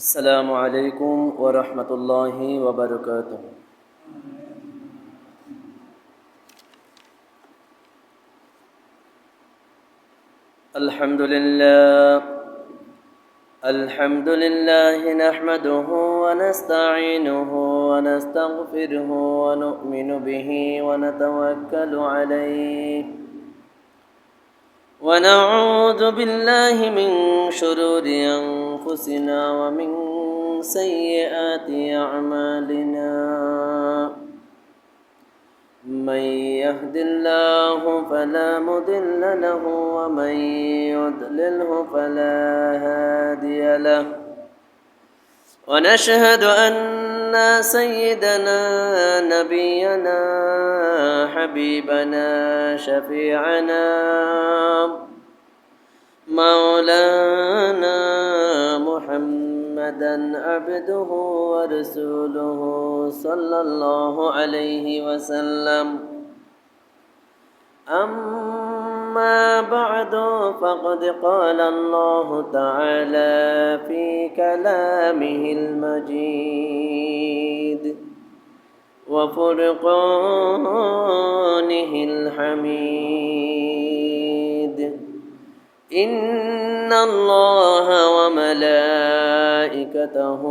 السلام عليكم ورحمة الله وبركاته. الحمد لله نحمده ونستعينه ونستغفره ونؤمن به ونتوكل عليه ونعوذ بالله من شرور أنفسنا ومن سيئات أعمالنا. من يهد الله فلا مضل له ومن يضلله فلا هادي له. ونشهد أن سيدنا نبينا حبيبنا شفيعنا مولانا محمدا عبده ورسوله صلى الله عليه وسلم. أما بعد فقد قال الله تعالى في كلامه المجيد وفرقانه الحميد. إن الله وملائكته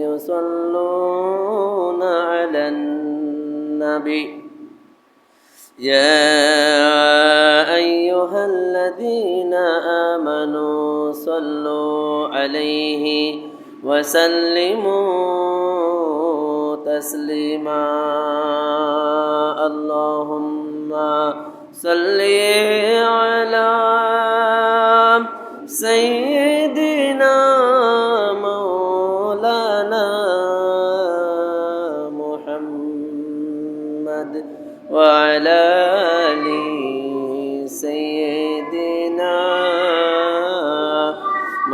يصلون على النبي يا أيها الذين آمنوا صلوا عليه وسلموا تسليما. اللهم صل على سيدنا مولانا محمد وعلى آل سيدنا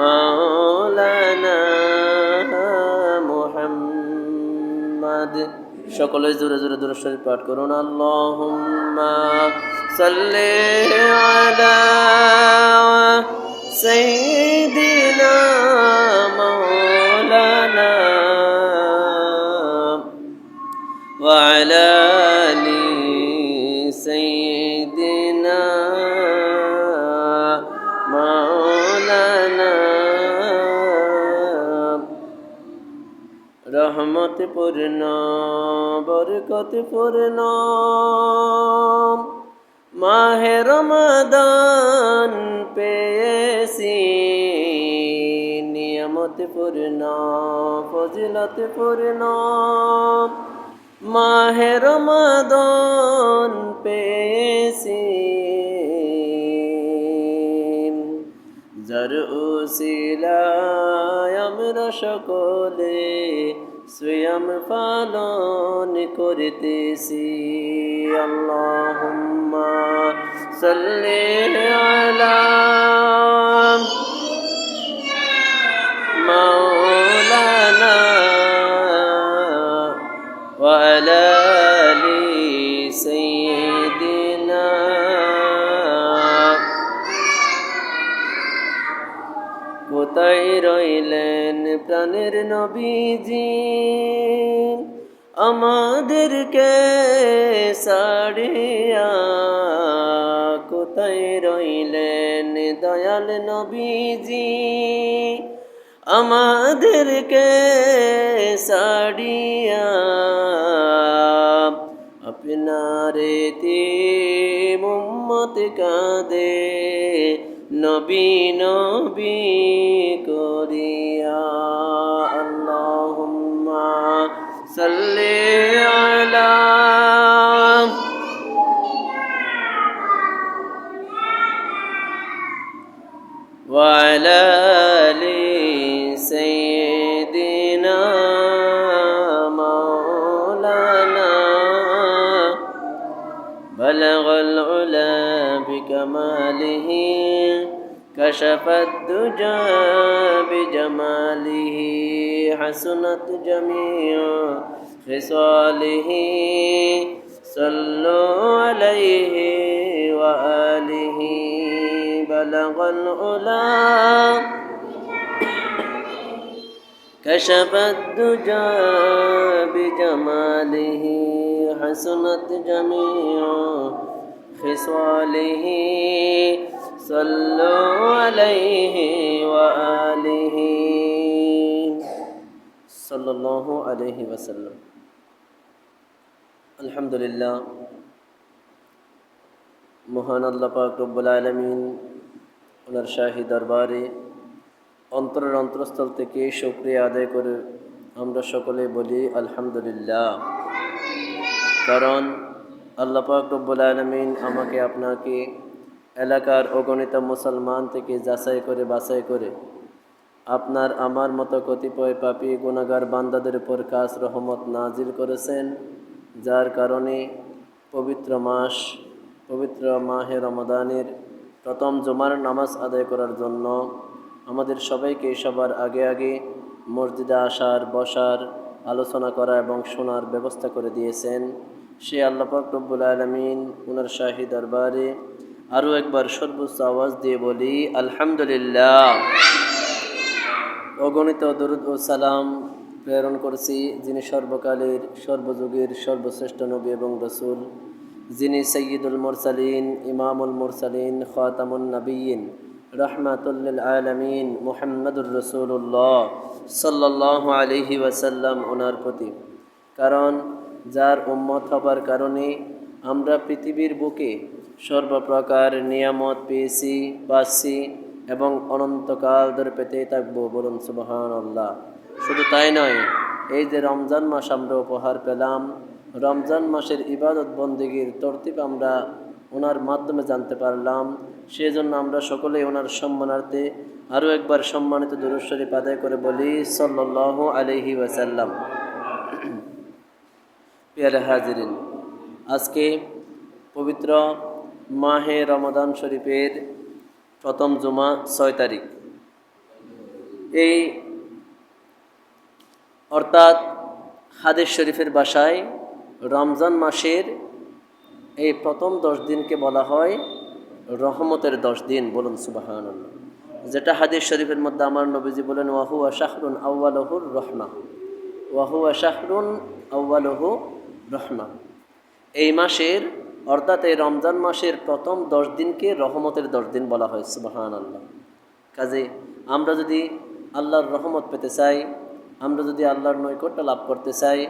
مولانا محمد. সকলে জোরে জোরে দুরূদ শরীফ পাঠ করুন। আল্লাহুম্মা সাল্লি আলা সাইয়্যিদিনা মাওলানা ওয়া আলা আলি সাইয়্যিদিনা মাওলানা। রহমত পূর্ণ বরকত পূর্ণ মাহে রমাদান পেয়েছি, নিয়ামত পূর্ণ ফজিলত পূর্ণ মাহে রমাদান পেয়েছি। যার উসিলায় আমরা সকলে সিয়াম পালন করিতেছি। আল্লাহুম্মা সাল্লি আলা মাওলানা ওয়া আলা আলি সাইয়্যিদিনা। কোথায় রইলেন প্রাণের নবীজি, আমাদেরকে ছাড়িয়া? কোথায় রইলেন দয়াল নবীজি, আমাদেরকে ছাড়িয়া? আপনার এতিম উম্মত কাঁদে নবী নবী করিয়া। আল্লাহুম্মা সাল্লি আলা ওয়া আলা আলি সাইয়্যিদিনা মাওলানা। বালাগাল উলা বিকামালিহি كشف الدجى بجماله حسنت جميع خصاله. صلوا عليه وآله بلغ العلا كشف الدجى بجماله حسنت جميع خصاله صلوا عليه وآله صلى الله عليه وسلم আলহামদুলিল্লাহ মহান আল্লাহ পাক রব্বুল আলামিন ওনার শাহী দরবারে অন্তরের অন্তরস্থল থেকে শুকরিয়া আদায় করে আমরা সকলে বলি আলহামদুলিল্লাহ। কারণ আল্লাহ পাক রব্বুল আলামিন আমাকে আপনাকে এলাকার অগণিত মুসলমান থেকে যাচাই করে বাছাই করে আপনার আমার মতো কতিপয় পাপী গুনাহগার বান্দাদের উপর খাস রহমত নাজিল করেছেন, যার কারণে পবিত্র মাহে রমাদানের প্রথম জুমার নামাজ আদায় করার জন্য আমাদের সবাইকে সবার আগে মসজিদে আসার, বসার, আলোচনা করা এবং শোনার ব্যবস্থা করে দিয়েছেন। সে আল্লাহ পাক রব্বুল আলামিন ওনার শাহী দরবারে আরও একবার সর্বোচ্চ আওয়াজ দিয়ে বলি আলহামদুলিল্লাহ। অগণিত দরুদ ও সালাম প্রেরণ করছি যিনি সর্বকালের সর্বযুগের সর্বশ্রেষ্ঠ নবী এবং রসুল, যিনি সৈয়দুল মুরসালিন, ইমামুল মুরসালিন, খাতামুন নবিয়্যিন, রাহমাতুল লিল আলামিন মুহাম্মদুর রাসূলুল্লাহ সাল্লাল্লাহু আলাইহি ওয়াসাল্লাম ওনার প্রতি। কারণ যার উম্মত হবার কারণে আমরা পৃথিবীর বুকে সর্বপ্রকার নিয়ামত পাচ্ছি এবং অনন্তকাল ধরে পেতেই থাকবো, বলুন সুবহানাল্লাহ। শুধু তাই নয়, এই যে রমজান মাস আমরা উপহার পেলাম, রমজান মাসের ইবাদত বন্দেগীর তরতিব আমরা ওনার মাধ্যমে জানতে পারলাম। সেজন্য আমরা সকলেই ওনার সম্মানার্থে আরও একবার সম্মানিত দুরূদ শরীফ আদায় করে বলি সাল্লাল্লাহু আলাইহি ওয়াসাল্লাম। প্রিয় হাজিরিন, আজকে পবিত্র মাহে রমাদান শরীফের প্রথম জুমা 6 তারিখ, এই অর্থাৎ হাদিস শরীফের ভাষায় রমজান মাসের এই প্রথম 10 দিনকে বলা হয় রহমতের 10 দিন, বলুন সুবহানাল্লাহ। যেটা হাদিস শরীফের মধ্যে আমার নবীজি বলেন ওয়াহুয়া শাহরুন আউয়ালুহুর রহমা, ওয়াহুয়া শাহরুন আউয়ালুহু রহমা। এই মাসের অর্থাৎ এই রমজান মাসের প্রথম 10 দিনকে রহমতের 10 দিন বলা হয়, সুবহানাল্লাহ। কাজে আমরা যদি আল্লাহর রহমত পেতে চাই, আমরা যদি আল্লাহর নৈকট্য লাভ করতে চাই,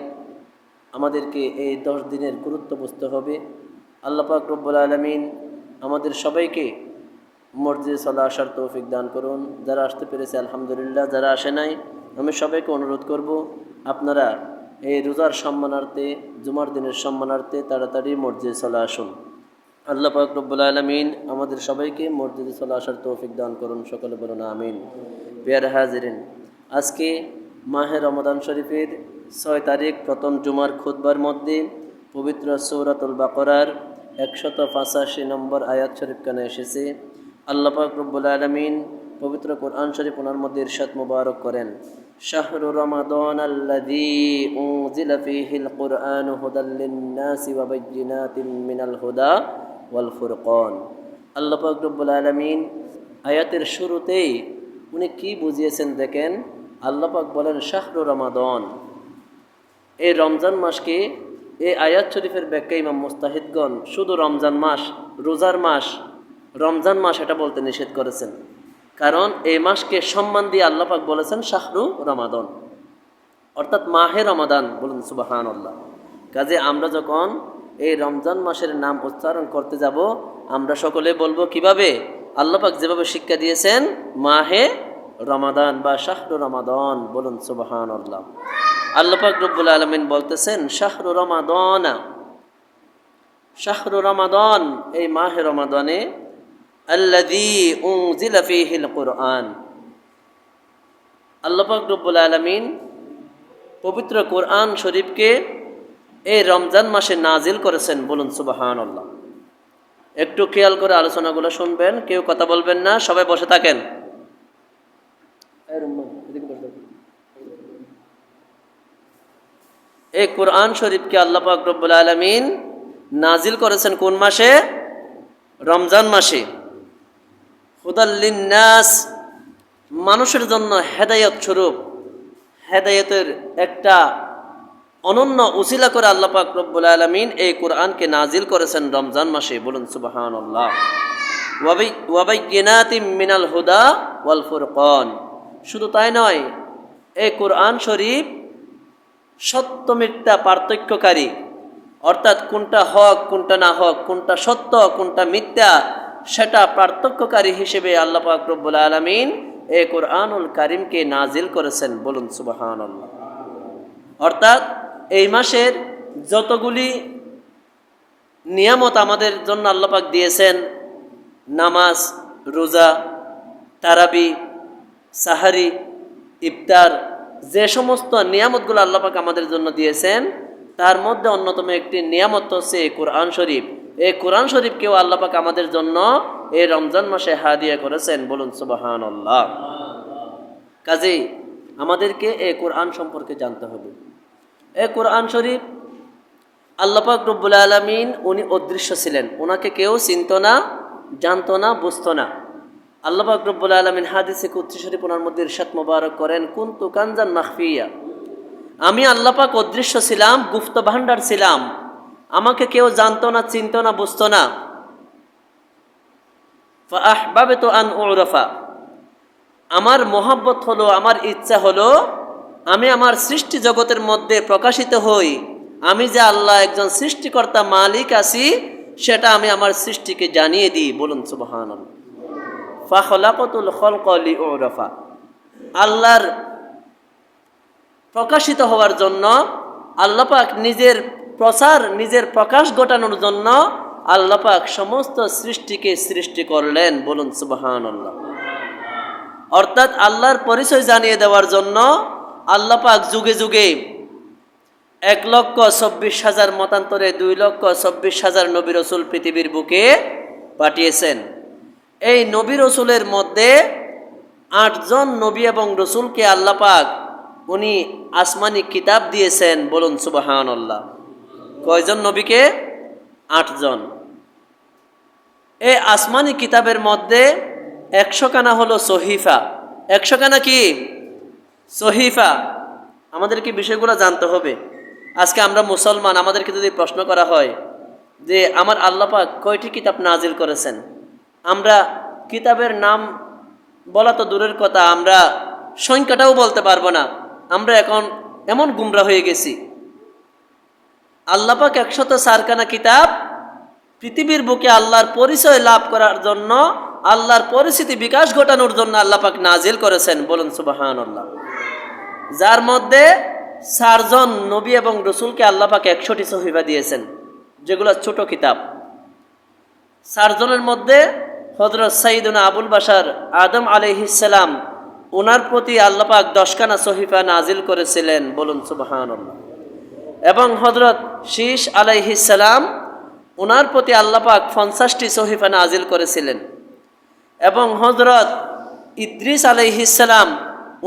আমাদেরকে এই 10 দিনের গুরুত্ব বুঝতে হবে। আল্লাহ পাক রব্বুল আলামিন আমাদের সবাইকে মসজিদে চলে আসার তৌফিক দান করুন। যারা আসতে পেরেছে আলহামদুলিল্লাহ, যারা আসে নাই আমি সবাইকে অনুরোধ করব আপনারা এই রোজার সম্মানার্থে, জুমার দিনের সম্মানার্থে তাড়াতাড়ি মসজিদে চলে আসুন। আল্লাহ পাক রব্বুল আলামিন আমাদের সবাইকে মসজিদে চলে আসার তৌফিক দান করুন, সকলে বলুন আমিন। প্রিয় হাজিরিন, আজকে মাহে রমাদান শরীফের 6 তারিখ প্রথম জুমার খুতবার মধ্যে পবিত্র সূরাতুল বাকারার 185 নম্বর আয়াত শরীফ কানে এসেছে। আল্লাহ পাক রব্বুল আলামিন পবিত্র কোরআন শরীফ ওনার মধ্যে ইরশাদ মুবারক করেন শাহরু রমাদানাল্লাযী উনজিলা ফীহিল কুরআনু হুদাল লিন-নাসি ওয়া বায়্যিনাতিন মিনাল হুদা ওয়াল ফুরকান। আল্লাহ পাক রব্বুল আলামিন আয়াতের শুরুতেই উনি কি বুঝিয়েছেন দেখেন। আল্লাহ পাক বলেন শাহরু রমাদান, এই রমজান মাসকে, এই আয়াত শরীফের ব্যাখ্যা ইমাম মুস্তাহিদগণ শুধু রমজান মাস, রোজার মাস, রমজান মাস এটা বলতে নিষেধ করেছেন। কারণ এই মাসকে সম্মান দিয়ে আল্লাহ পাক বলেছেন শাহরু রমাদান, অর্থাৎ মাহে রমাদান, বলুন সুবহানাল্লাহ। কাজে আমরা যখন এই রমজান মাসের নাম উচ্চারণ করতে যাব, আমরা সকলে বলবো কিভাবে? আল্লাহ পাক যেভাবে শিক্ষা দিয়েছেন, মাহে রমাদান বা শাহরু রমাদান, বলুন সুবহানাল্লাহ। আল্লাহ পাক রব্বুল আলামিন বলতেছেন শাহরু রমাদান, শাহরু রমাদান, এই মাহে রমাদানে আল্লাযী উনজিলা ফীহিল কুরআন। আল্লাহ পাক রব্বুল আলামিন পবিত্র কোরআন শরীফকে এই রমজান মাসে নাজিল করেছেন, বলুন সুবহানাল্লাহ। একটু খেয়াল করে আলোচনাগুলো শুনবেন, কেউ কথা বলবেন না, সবাই বসে থাকেন। এই কোরআন শরীফকে আল্লাহ পাক রব্বুল আলামিন নাজিল করেছেন কোন মাসে? রমজান মাসে। হুদাল লিন-নাস, মানুষের জন্য হেদায়েত স্বরূপ, হেদায়েতের একটা অনন্য উসিলা করে আল্লাহ পাক রব্বুল আলামিন এই কোরআনকে নাজিল করেছেন রমজান মাসে। বলুন সুবহানাল্লাহ। ওয়াবাইয়িনাতিম মিনাল হুদা ওয়াল ফুরকান। শুধু তাই নয়, এই কোরআন শরীফ সত্য মিথ্যা পার্থক্যকারী, অর্থাৎ কোনটা হক কোনটা না হক, কোনটা সত্য কোনটা মিথ্যা, সেটা পার্থক্যকারী হিসেবে আল্লাহ পাক রব্বুল আলামিন এই কোরআনুল কারীমকে নাজিল করেছেন। বলুন সুবহানাল্লাহ। অর্থাৎ এই মাসের যতগুলি নিয়ামত আমাদের জন্য আল্লাহ পাক দিয়েছেন, নামাজ, রোজা, তারাবি, সাহারি, ইফতার, যে সমস্ত নিয়ামতগুলো আল্লাহ পাক আমাদের জন্য দিয়েছেন, তার মধ্যে অন্যতম একটি নিয়ামত হচ্ছে এই কোরআন শরীফ। এই কোরআন শরীফকেও আল্লাহ পাক আমাদের জন্য এই রমজান মাসে হাদিয়া করেছেন। বলুন সুবহানাল্লাহ। কাজেই আমাদেরকে এই কোরআন সম্পর্কে জানতে হবে। এই কোরআন শরীফ আল্লাহ পাক রব্বুল আলামিন উনি অদৃশ্য ছিলেন, ওনাকে কেউ চিনত না, জানতো না, বুঝতো না। আল্লাহ পাক রব্বুল আলামিন হাদিসে কুদসি শরীফ ওনার মধ্যে ইরশাদ মোবারক করেন, কুনতু কানজান মাখফিয়া, আমি আল্লাহ পাক অদৃশ্য ছিলাম, গুপ্ত ভান্ডার ছিলাম, আমাকে কেউ জানতো না, চিনতো না, বুঝতো না। ফাআহবাবতু আন উরাফা, আমার মহব্বত হলো, আমার ইচ্ছা হলো আমি আমার সৃষ্টি জগতের মধ্যে প্রকাশিত হই। আমি যে আল্লাহ একজন সৃষ্টিকর্তা মালিক আছি, সেটা আমি আমার সৃষ্টিকে জানিয়ে দিই। বলুন সুবহানাল্লাহ। ফাখলাকাতুল খালকা লিউরাফা, আল্লাহর প্রকাশিত হওয়ার জন্য আল্লাহ পাক নিজের প্রচার, নিজের প্রকাশ ঘটানোর জন্য আল্লাহ পাক সমস্ত সৃষ্টিকে সৃষ্টি করলেন। বলুন সুবহানাল্লাহ। অর্থাৎ আল্লাহর পরিচয় জানিয়ে দেওয়ার জন্য আল্লাহ পাক যুগে যুগে 1,24,000 মতান্তরে 2,24,000 নবী রসুল পৃথিবীর বুকে পাঠিয়েছেন। এই নবী রসুলের মধ্যে 8 জন নবী এবং রসুলকে আল্লাহ পাক উনি আসমানি কিতাব দিয়েছেন। বলুন সুবহানাল্লাহ। কয়জন নবীকে? 8 জন। এই আসমানি কিতাবের মধ্যে 100 খানা হলো সহিফা। 100 খানা কি? সহিফা। আমাদেরকে বিষয়গুলো জানতে হবে। আজকে আমরা মুসলমান, আমাদেরকে যদি প্রশ্ন করা হয় যে আমার আল্লাহ পাক কয়টি কিতাব নাজিল করেছেন, আমরা কিতাবের নাম বলা তো দূরের কথা, আমরা সংখ্যাটাও বলতে পারবো না। আমরা এখন এমন গুমরা হয়ে গেছি। আল্লাহ পাক 104 খানা কিতাব পৃথিবীর বুকে আল্লাহর পরিচয় লাভ করার জন্য, আল্লাহর পরিচিতি বিকাশ ঘটানোর জন্য আল্লাহ পাক নাজিল করেছেন। বলুন সুবহানাল্লাহ। যার মধ্যে 4 জন নবী এবং রসুলকে আল্লাহ পাক 100টি সহিফা দিয়েছেন, যেগুলো ছোট কিতাব। 4 জনের মধ্যে হযরত সাইয়্যিদুনা আবুল বাশার আদম আলাইহিস সালাম, ওনার প্রতি আল্লাহ পাক 10 খানা সহিফা নাজিল করেছিলেন। বলুন সুবহানাল্লাহ। এবং হযরত শীশ আলাইহিস সালাম, ওনার প্রতি আল্লাহ পাক 50টি সহিফা নাজিল করেছিলেন। এবং হযরত ইদ্রিস আলাইহিস সালাম,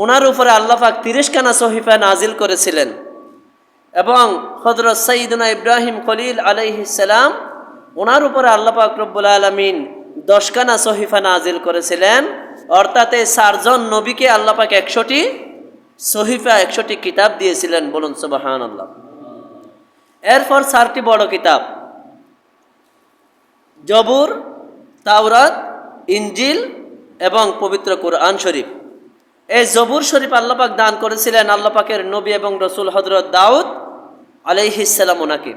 ওনার উপরে আল্লাহ পাক 30 খানা সহিফা নাজিল করেছিলেন। এবং হযরত সাইয়্যিদুনা ইব্রাহিম খলিল আলাইহিস সালাম, ওনার উপরে আল্লাহ পাক রব্বুল আলামিন 10 খানা সহিফা নাজিল করেছিলেন। অর্থাৎ এই 4 জন নবীকে আল্লাহ পাক 100টি সহিফা, 100টি কিতাব দিয়েছিলেন। বলুন সুবহানাল্লাহ। এরপর 4টি বড় কিতাব, জবুর, তাওরাত, ইনজিল এবং পবিত্র কোরআন শরীফ। এই জবুর শরীফ আল্লাহ পাক দান করেছিলেন আল্লাহ পাকের নবী এবং রসুল হযরত দাউদ আলাইহিস সালাম ওনাকে।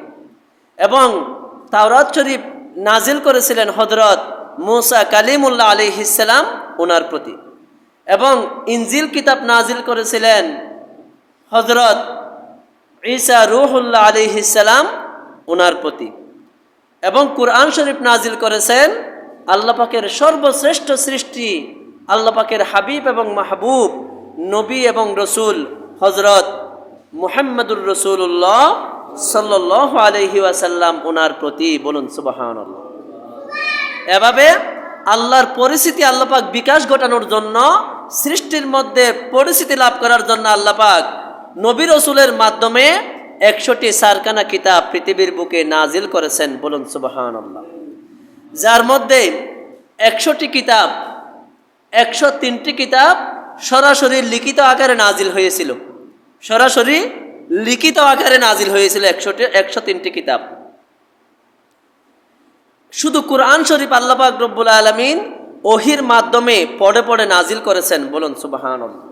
এবং তাওরাত শরীফ নাজিল করেছিলেন হযরত মুসা কালিমুল্লাহ আলাইহিস সালাম ওনার প্রতি। এবং ইনজিল কিতাব নাজিল করেছিলেন হযরত ঈসা রূহুল্লাহ আলাইহিস সালাম ওনার প্রতি। এবং কোরআন শরীফ নাজিল করেছেন আল্লাহ পাকের সর্বশ্রেষ্ঠ সৃষ্টি, আল্লাহ পাকের হাবিব এবং মাহবুব নবী এবং রসুল হযরত মুহাম্মদুর রাসূলুল্লাহ সাল্লাল্লাহু আলাইহি ওয়াসাল্লাম ওনার প্রতি। বলুন সুবহানাল্লাহ। এভাবে আল্লাহর পরিচিতি আল্লাহ পাক বিকাশ ঘটানোর জন্য, সৃষ্টির মধ্যে পরিচিতি লাভ করার জন্য আল্লাহ পাক নবী রসুলের মাধ্যমে 100টি সারকানা কিতাব পৃথিবীর বুকে নাজিল করেছেন। বলুন সুবহানাল্লাহ। যার মধ্যে 100টি কিতাব, 103টি কিতাব সরাসরি লিখিত আকারে নাজিল হয়েছিল। সরাসরি লিখিত আকারে নাজিল হয়েছিল 103টি কিতাব। শুধু কোরআন শরীফ আল্লাহ পাক রব্বুল আলামিন ওহির মাধ্যমে পড়ে পড়ে নাজিল করেছেন, বলুন সুবহানাল্লাহ।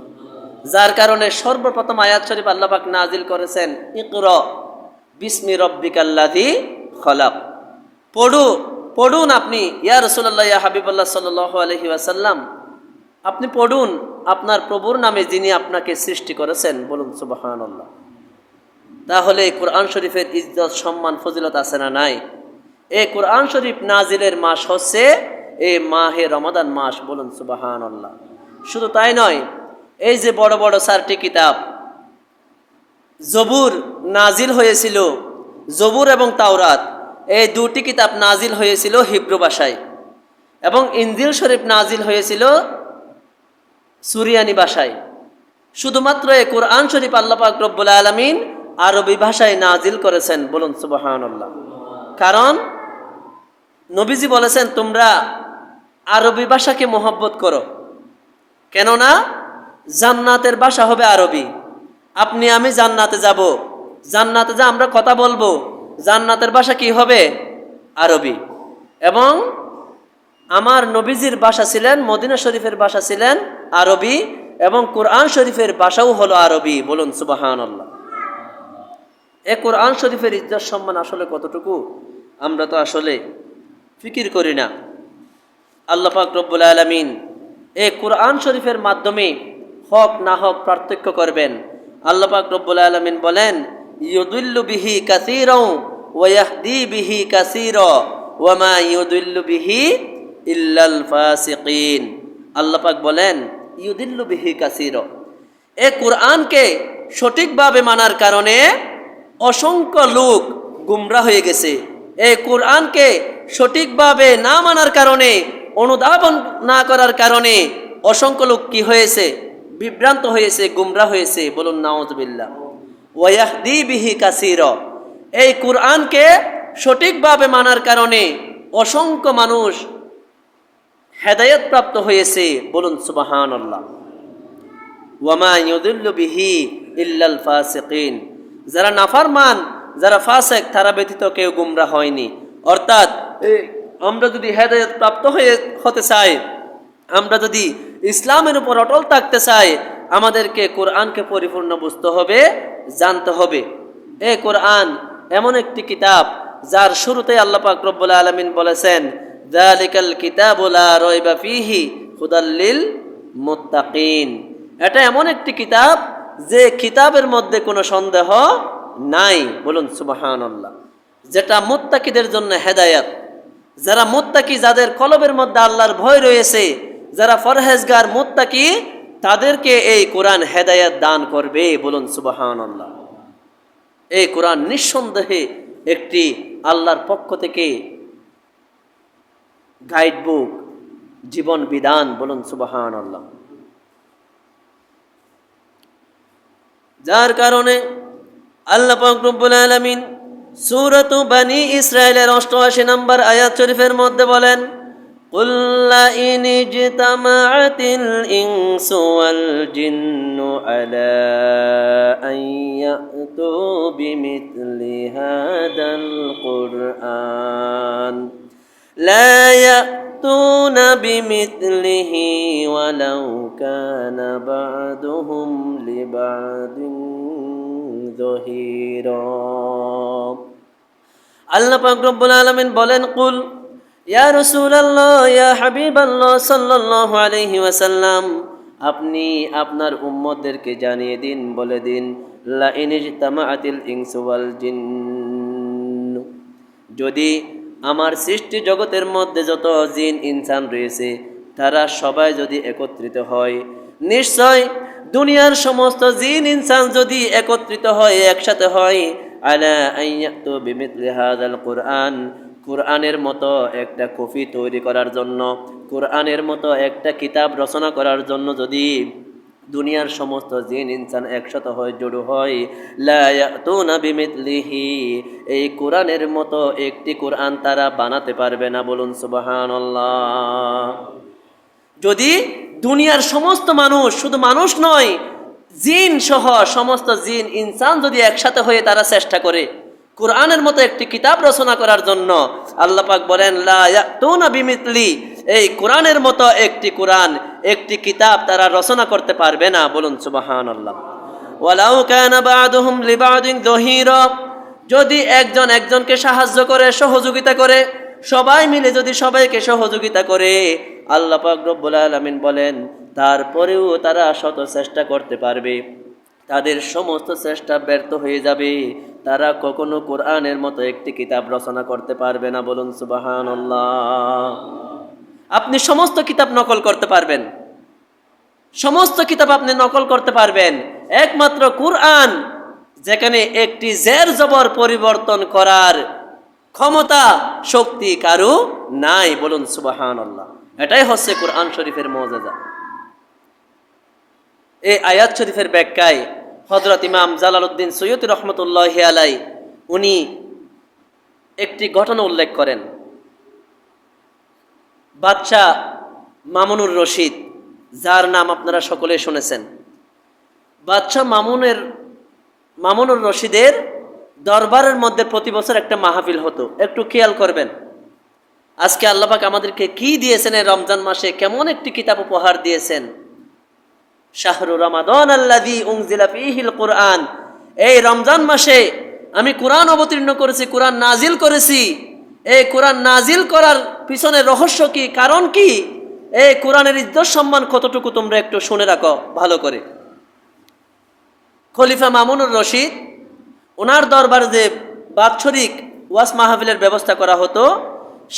যার কারণে সর্বপ্রথম আয়াত শরীফ আল্লাহ পাক নাজিল করেছেন ইকরা বিসমি রব্বিকাল্লাযী খলাক। পড়ুন আপনি, ইয়া রাসূলুল্লাহ, ইয়া হাবিবাল্লাহ সাল্লাল্লাহু আলাইহি ওয়াসাল্লাম, আপনি পড়ুন আপনার প্রভুর নামে যিনি আপনাকে সৃষ্টি করেছেন, বলুন সুবহানাল্লাহ। তাহলে কোরআন শরীফের ইজ্জত, সম্মান, ফজিলত আছে না নাই? এই কোরআন শরীফ নাজিলের মাস হচ্ছে এই মাহে রমাদান মাস, বলুন সুবহানাল্লাহ। শুধু তাই নয়, এই যে বড় বড় 4টি কিতাব, জবুর নাজিল হয়েছিল, জবুর এবং তাওরাত, এই 2টি কিতাব নাজিল হয়েছিল হিব্রু ভাষায়, এবং ইনজিল শরীফ নাজিল হয়েছিল সুরিয়ানি ভাষায়। শুধুমাত্র এই কোরআন শরীফ আল্লাহ পাক রব্বুল আলামিন আরবি ভাষায় নাজিল করেছেন, বলুন সুবহানাল্লাহ। কারণ নবীজি বলেছেন তোমরা আরবি ভাষাকে মহব্বত করো, কেননা জান্নাতের ভাষা হবে আরবি। আপনি আমি জান্নাতে যাব, জান্নাতে যা আমরা কথা বলবো, জান্নাতের ভাষা কি হবে? আরবি। এবং আমার নবীজির ভাষা ছিলেন, মদিনা শরীফের ভাষা ছিলেন আরবি, এবং কোরআন শরীফের ভাষাও হলো আরবি, বলুন সুবহানাল্লাহ। এই কোরআন শরীফের ইজ্জত সম্মান আসলে কতটুকু আমরা তো আসলে ফিকির করি না। আল্লাহ পাক রব্বুল আলামিন এই কোরআন শরীফের মাধ্যমে হক না হক পার্থক্য করবেন। আল্লাহ পাক রব্বুল আলামিন বলেন ইউদিল্লু বিহি কাসীরা ওয়া ইয়াহদি বিহি কাসীরা ওয়া মা ইউদিল্লু বিহি ইল্লাল ফাসিকিন। আল্লাহ পাক বলেন ইউদিল্লু বিহি কাসীরা, এই কোরআনকে সঠিকভাবে মানার কারণে অসংখ্য লোক গুমরা হয়ে গেছে। এই কোরআনকে সঠিকভাবে না মানার কারণে, অনুধাবন না করার কারণে অসংখ্য লোক কি হয়েছে? বিভ্রান্ত হয়েছে, গুমরা হয়েছে, বলুন নাউযুবিল্লাহ। ওয়া ইয়াহদি বিহি কাসীরা, এই কোরআনকে সঠিকভাবে মানার কারণে অসংখ্য মানুষ হেদায়েত প্রাপ্ত হয়েছে, বলুন সুবহানাল্লাহ। ওয়া মা ইউদিল্লু বিহি ইল্লাল ফাসিকিন, যারা নাফরমান, যারা ফাসিক, তারা ব্যতীত কেউ গুমরা হয়নি। অর্থাৎ আমরা যদি হেদায়েত প্রাপ্ত হতে চাই, আমরা যদি ইসলামের উপর অটল থাকতে চাই, আমাদেরকে কোরআনকে পরিপূর্ণ বুঝতে হবে, জানতে হবে। এই কোরআন এমন একটি কিতাব যার শুরুতে আল্লাহ পাক রব্বুল আলামিন বলেছেন যালিকাল কিতাবু লা রাইবা ফীহি হুদাল লিল মুত্তাকিন। এটা এমন একটি কিতাব যে কিতাবের মধ্যে কোনো সন্দেহ নাই, বলুন সুবহানাল্লাহ, যেটা মুত্তাকিদের জন্য হেদায়েত। যারা মুত্তাকি, যাদের কলবের মধ্যে আল্লাহর ভয় রয়েছে, যারা পরহেজগার মুত্তাকি, তাদেরকে এই কোরআন হেদায়েত দান করবে, বলুন সুবহানাল্লাহ। এই কোরআন নিঃসন্দেহে একটি আল্লাহর পক্ষ থেকে গাইড বুক, জীবন বিধান, বলুন সুবহানাল্লাহ। যার কারণে আল্লাহ পাক রব্বুল আলামিন সূরাত বনী ইসরাঈলের 88 নম্বর আয়াত শরীফের মধ্যে বলেন কুল লা ইন ইজতামাআতিল ইনসু ওয়াল জিন্নু আলা আন ইয়াতু বিমিথলি হাদাল কুরআন লা ইয়াতুনা বিমিথলিহি ওয়ালাউ কানা বা'দুহুম লিবা'দিন যহিরা। আল্লাহ পাক রব্বুল আলামিন বলেন কুল, ইয়া রাসূলুল্লাহ, ইয়া হাবিবাল্লাহ সাল্লাল্লাহু আলাইহি ওয়াসাল্লাম, আপনি আপনার উম্মতদেরকে জানিয়ে দিন, বলে দিন লা ইন ইজতামাআতিল ইনসু ওয়াল জিন্নু, যদি আমার সৃষ্টি জগতের মধ্যে যত জিন ইনসান রয়েছে তারা সবাই যদি একত্রিত হয়, নিশ্চয় দুনিয়ার সমস্ত জিন ইনসান যদি একত্রিত হয়, একসাথে হয়, আলা আইয়াতু বিমিথলি হাযাল কুরআন, কুরআনের মতো একটা কপি তৈরি করার জন্য, কুরআনের মতো একটা কিতাব রচনা করার জন্য যদি দুনিয়ার সমস্ত জিন ইনসান একসাথে হয়, জড়ো হয়, লা ইয়াতুনা বিমিথলিহি, এই কোরআনের মতো একটি কোরআন তারা বানাতে পারবে না, বলুন সুবহানাল্লাহ। যদি দুনিয়ার সমস্ত মানুষ, শুধু মানুষ নয়, জিন সহ সমস্ত জিন ইনসান যদি একসাথে হয়ে তারা চেষ্টা করে কোরআনের মতো একটি কিতাব রচনা করার জন্য, আল্লাহ পাক বলেন লা ইয়াতুনা বিমিথলি, এই কোরআনের মতো একটি কিতাব তারা রচনা করতে পারবে না। বলুন সুবহানাল্লাহ। ওয়ালাউ কানা বা'দুহুম লিবা'দিন যহিরা, যদি একজন একজনকে সাহায্য করে, সহযোগিতা করে, সবাই মিলে যদি সবাইকে সহযোগিতা করে, আল্লাহ পাক রব্বুল আলামিন বলেন তারপরেও তারা শত চেষ্টা করতে পারবে, তাদের সমস্ত চেষ্টা ব্যর্থ হয়ে যাবে, তারা কখনো কোরআনের মতো একটি কিতাব রচনা করতে পারবে না। বলুন সুবহানাল্লাহ। আপনি সমস্ত কিতাব নকল করতে পারবেন, সমস্ত কিতাব আপনি নকল করতে পারবেন, একমাত্র কোরআন যেখানে একটি জের জবর পরিবর্তন করার ক্ষমতা শক্তি কারো নাই। বলুন সুবহানাল্লাহ। এটাই হচ্ছে কোরআন শরীফের মুজিজা। এই আয়াত শরীফের ব্যাখ্যায় হযরত ইমাম জালালউদ্দিন সৈয়দী রহমতুল্লাহি আলাইহি উনি একটি ঘটনা উল্লেখ করেন। বাদশাহ মামুনুর রশিদ, যার নাম আপনারা সকলে শুনেছেন, বাদশাহ মামুনুর রশিদের দরবারের মধ্যে প্রতি বছর একটা মাহফিল হতো। একটু খেয়াল করবেন, আজকে আল্লাহ পাক আমাদেরকে কি দিয়েছেন, এই রমজান মাসে কেমন একটি কিতাব উপহার দিয়েছেন। শাহরু রমাদান আল্লাযী উনজিলা ফীহিল কুরআন, এই রমজান মাসে আমি কোরআন অবতীর্ণ করেছি, কোরআন নাজিল করেছি। এই কোরআন নাজিল করার পিছনে রহস্য কি, কারণ কি, এই কোরআনের ইজ্জত সম্মান কতটুকু তোমরা একটু শুনে রাখো ভালো করে। খলিফা মামুনুর রশিদ, ওনার দরবারে যে বাৎসরিক ওয়াজ মাহফিলের ব্যবস্থা করা হতো,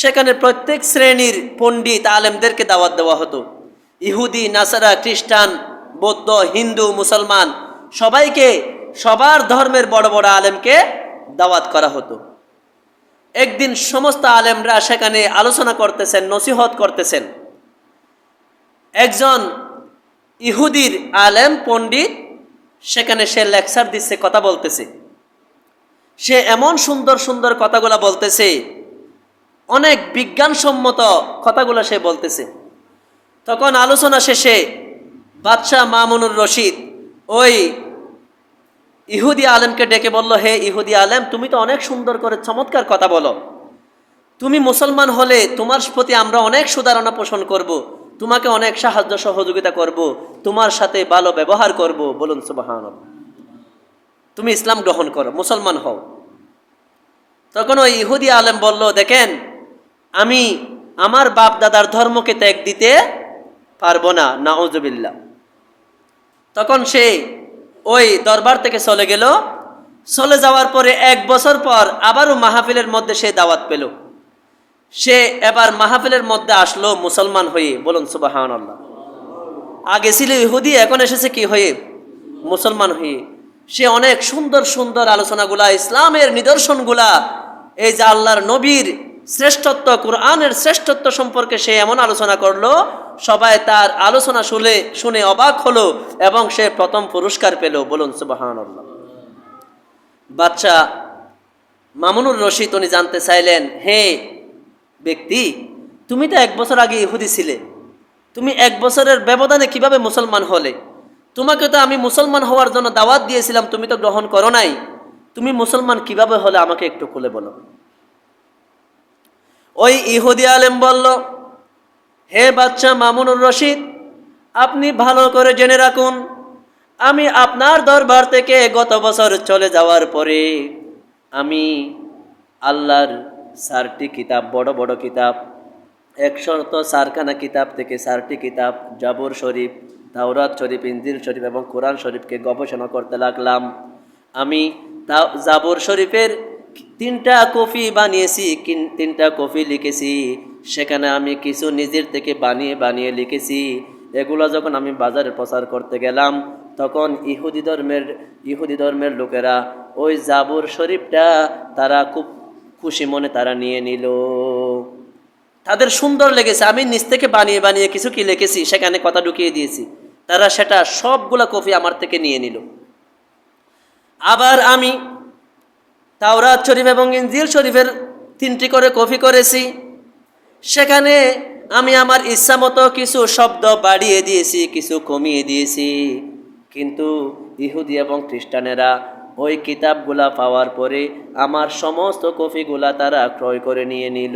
সেখানে প্রত্যেক শ্রেণীর পণ্ডিত আলেমদেরকে দাওয়াত দেওয়া হতো। ইহুদি, নাসারা, খ্রিস্টান, বৌদ্ধ, হিন্দু, মুসলমান সবাইকে, সবার ধর্মের বড় বড় আলেমকে দাওয়াত করা হতো। একদিন সমস্ত আলেমরা সেখানে আলোচনা করতেছেন, নসিহত করতেছেন। একজন ইহুদির আলেম পণ্ডিত সেখানে সে লেকচার দিচ্ছে, কথা বলতেছে। সে এমন সুন্দর সুন্দর কথাগুলা বলতেছে, অনেক বিজ্ঞানসম্মত কথাগুলো সে বলতেছে। তখন আলোচনা শেষে বাদশাহ মামুনুর রশিদ ওই ইহুদি আলেমকে ডেকে বলল, হে ইহুদি আলেম, তুমি তো অনেক সুন্দর করে চমৎকার কথা বলো, তুমি মুসলমান হলে তোমার প্রতি আমরা অনেক সুধারণা পোষণ করব, তোমাকে অনেক সাহায্য সহযোগিতা করব, তোমার সাথে ভালো ব্যবহার করব। বলুন সুবহানাল্লাহ। তুমি ইসলাম গ্রহণ করো, মুসলমান হও। তখন ওই ইহুদি আলেম বলল, দেখেন, আমি আমার বাপ দাদার ধর্মকে ত্যাগ দিতে পারবো না, নাউজুবিল্লাহ। তখন সে ওই দরবার থেকে চলে গেল। চলে যাওয়ার পরে 1 বছর পর আবারও মাহফিলের মধ্যে সে দাওয়াত পেল। সে এবার মাহফিলের মধ্যে আসলো মুসলমান হয়ে। বলুন সুবহানাল্লাহ। আগে ছিল ইহুদি, এখন এসেছে কি হয়ে? মুসলমান হয়ে। সে অনেক সুন্দর সুন্দর আলোচনাগুলা, ইসলামের নিদর্শনগুলা, এই যে আল্লাহর নবীর শ্রেষ্ঠত্ব, কোরআনের শ্রেষ্ঠত্ব সম্পর্কে সে এমন আলোচনা করলো, সবাই তার আলোচনা শুনে অবাক হলো এবং সে প্রথম পুরস্কার পেল। বলুন সুবহানাল্লাহ। বাদশাহ মামুনুর রশিদ উনি জানতে চাইলেন, হে ব্যক্তি, তুমি তো 1 বছর আগে ইহুদি ছিলে, তুমি 1 বছরের ব্যবধানে কিভাবে মুসলমান হলে? তোমাকে তো আমি মুসলমান হওয়ার জন্য দাওয়াত দিয়েছিলাম, তুমি তো গ্রহণ করো নাই, তুমি মুসলমান কিভাবে হলে আমাকে একটু খুলে বলো। ওই ইহুদি আলেম বলল, হে বাদশাহ মামুনুর রশিদ, আপনি ভালো করে জেনে রাখুন, আমি আপনার দরবার থেকে গত বছর চলে যাওয়ার পরে আমি আল্লাহর 4টি কিতাব, বড় বড় কিতাব, 104খানা কিতাব থেকে 4টি কিতাব, জাবুর শরীফ, তাওরাত শরীফ, ইনজিল শরীফ এবং কোরআন শরীফকে গবেষণা করতে লাগলাম। আমি জাবুর শরীফের 3টা কপি বানিয়েছি, 3টা কপি লিখেছি। সেখানে আমি কিছু নিজের থেকে বানিয়ে লিখেছি। এগুলো যখন আমি বাজারে প্রচার করতে গেলাম, তখন ইহুদি ধর্মের লোকেরা ওই জাবুর শরীফটা তারা খুব খুশি মনে তারা নিয়ে নিল। তাদের সুন্দর লেগেছে, আমি নিজ থেকে বানিয়ে কিছু কি লিখেছি, সেখানে কথা ঢুকিয়ে দিয়েছি। তারা সেটা সবগুলা কপি আমার থেকে নিয়ে নিল। আবার আমি তাওরাত শরীফ এবং ইনজিল শরীফের 3টি করে কপি করেছি। সেখানে আমি আমার ইচ্ছা মতো কিছু শব্দ বাড়িয়ে দিয়েছি, কিছু কমিয়ে দিয়েছি, কিন্তু ইহুদি এবং খ্রিস্টানেরা ওই কিতাবগুলা পাওয়ার পরে আমার সমস্ত কপিগুলা তারা ক্রয় করে নিয়ে নিল।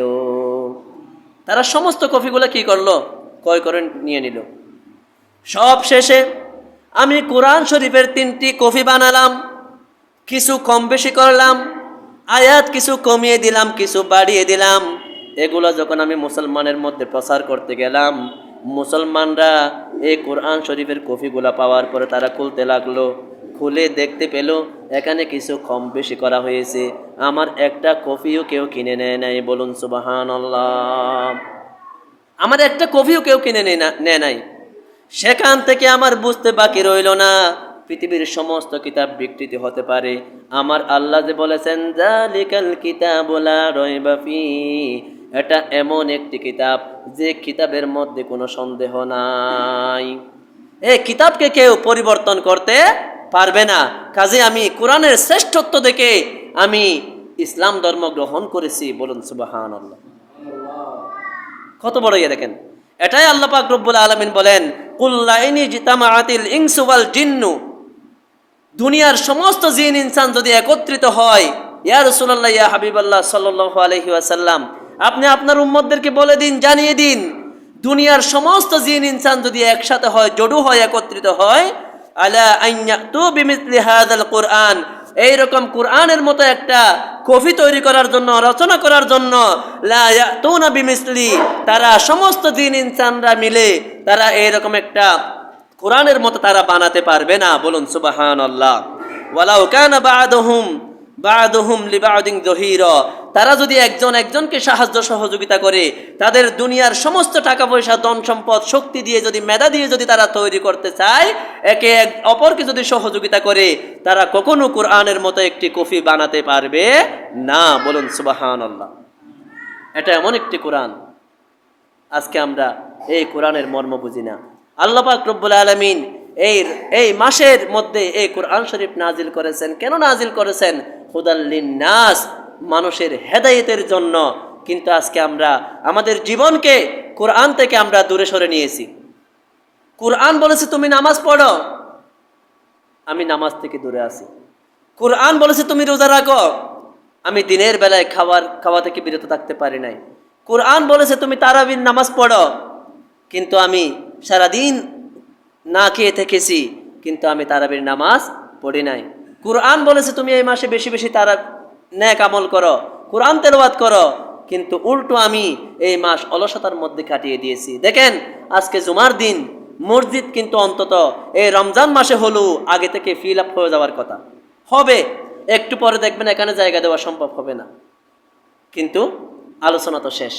তারা সমস্ত কপিগুলা কি করলো? ক্রয় করে নিয়ে নিল। সব শেষে আমি কোরআন শরীফের 3টি কপি বানালাম, কিছু কম বেশি করলাম, আয়াত কিছু কমিয়ে দিলাম, কিছু বাড়িয়ে দিলাম। এগুলো যখন আমি মুসলমানের মধ্যে প্রচার করতে গেলাম, মুসলমানরা এই কোরআন শরীফের কপিগুলা পাওয়ার পরে তারা খুলতে লাগলো। খুলে দেখতে পেল এখানে কিছু কম বেশি করা হয়েছে। আমার একটা কপিও কেউ কিনে নেয় নাই। বলুন সুবহানাল্লাহ। আমার একটা কপিও কেউ কিনে নেয় নাই। সেখান থেকে আমার বুঝতে বাকি রইল না পৃথিবীর সমস্ত কিতাব বিকৃতি হতে পারে। আমার আল্লাহ যে বলেছেন যালিকাল কিতাবু লা রাইবা ফীহি, এটা এমন একটি কিতাব যে কিতাবের মধ্যে কোনো সন্দেহ নাই। এই কিতাবকে কেউ পরিবর্তন করতে পারবে না। কাজে আমি কোরআনের শ্রেষ্ঠত্ব দেখে আমি ইসলাম ধর্ম গ্রহণ করেছি। বলুন সুবহানাল্লাহ। কত বড় ইয়ে দেখেন। এটাই আল্লাহ পাক রব্বুল আলামিন বলেন, কুল লা ইন ইজতামাআতিল ইনসু ওয়াল জিন্নু, দুনিয়ার সমস্ত জিন ইনসান যদি একত্রিত হয়, ইয়া রাসূলুল্লাহ ইয়া হাবিবাল্লাহ সাল্লাল্লাহু আলাইহি ওয়াসাল্লাম, আপনি আপনার উম্মতদেরকে বলে দিন, জানিয়ে দিন, দুনিয়ার সমস্ত জিন ইনসান যদি একসাথে হয়, জড়ো হয়, একত্রিত হয়, আলা আইয়াতু বিমিসলি হাযাল কুরআন, এইরকম কুরআনের মতো একটা কপি তৈরি করার জন্য, রচনা করার জন্য, লা ইয়াতুনা বিমিসলি, তারা সমস্ত জিন ইনসানরা মিলে তারা এইরকম একটা কোরআনের মতো তারা বানাতে পারবে না। বলুন সুবহানাল্লাহ। ওয়ালাউ কানা বা'দুহুম লিবা'দিন যহিরা, তারা যদি একজন একজনকে সাহায্য সহযোগিতা করে, তাদের দুনিয়ার সমস্ত টাকা পয়সা, ধন সম্পদ, শক্তি দিয়ে যদি, মেধা দিয়ে যদি তারা তৈরি করতে চায়, একে অপরকে যদি সহযোগিতা করে, তারা কখনো কোরআনের মতো একটি কপি বানাতে পারবে না। বলুন সুবহানাল্লাহ। এটা এমন একটি কোরআন, আজকে আমরা এই কোরআনের মর্ম বুঝি না। আল্লাহ পাক রব্বুল আলামিন এই মাসের মধ্যে এই কোরআন শরীফ নাজিল করেছেন। কেন নাজিল করেছেন? হুদাল লিন্নাস, মানুষের হেদায়েতের জন্য। কিন্তু আজকে আমরা আমাদের জীবনকে কোরআন থেকে আমরা দূরে সরে নিয়েছি। কোরআন বলেছে তুমি নামাজ পড়ো, আমি নামাজ থেকে দূরে আছি। কোরআন বলেছে তুমি রোজা রাখো, আমি দিনের বেলায় খাওয়া থেকে বিরত থাকতে পারি নাই। কোরআন বলেছে তুমি তারাবির নামাজ পড়ো, কিন্তু আমি সারাদিন না খেয়ে থেকেছি, কিন্তু আমি তারাবির নামাজ পড়ি নাই। কোরআন বলেছে তুমি এই মাসে বেশি বেশি নেক আমল করো, কোরআন তেলাওয়াত করো, কিন্তু উল্টো আমি এই মাস অলসতার মধ্যে কাটিয়ে দিয়েছি। দেখেন আজকে জুমার দিন, মসজিদ কিন্তু অন্তত এই রমজান মাসে হলো আগে থেকে ফিল আপ হয়ে যাওয়ার কথা, হবে একটু পরে দেখবেন এখানে জায়গা দেওয়া সম্ভব হবে না, কিন্তু আলোচনা তো শেষ।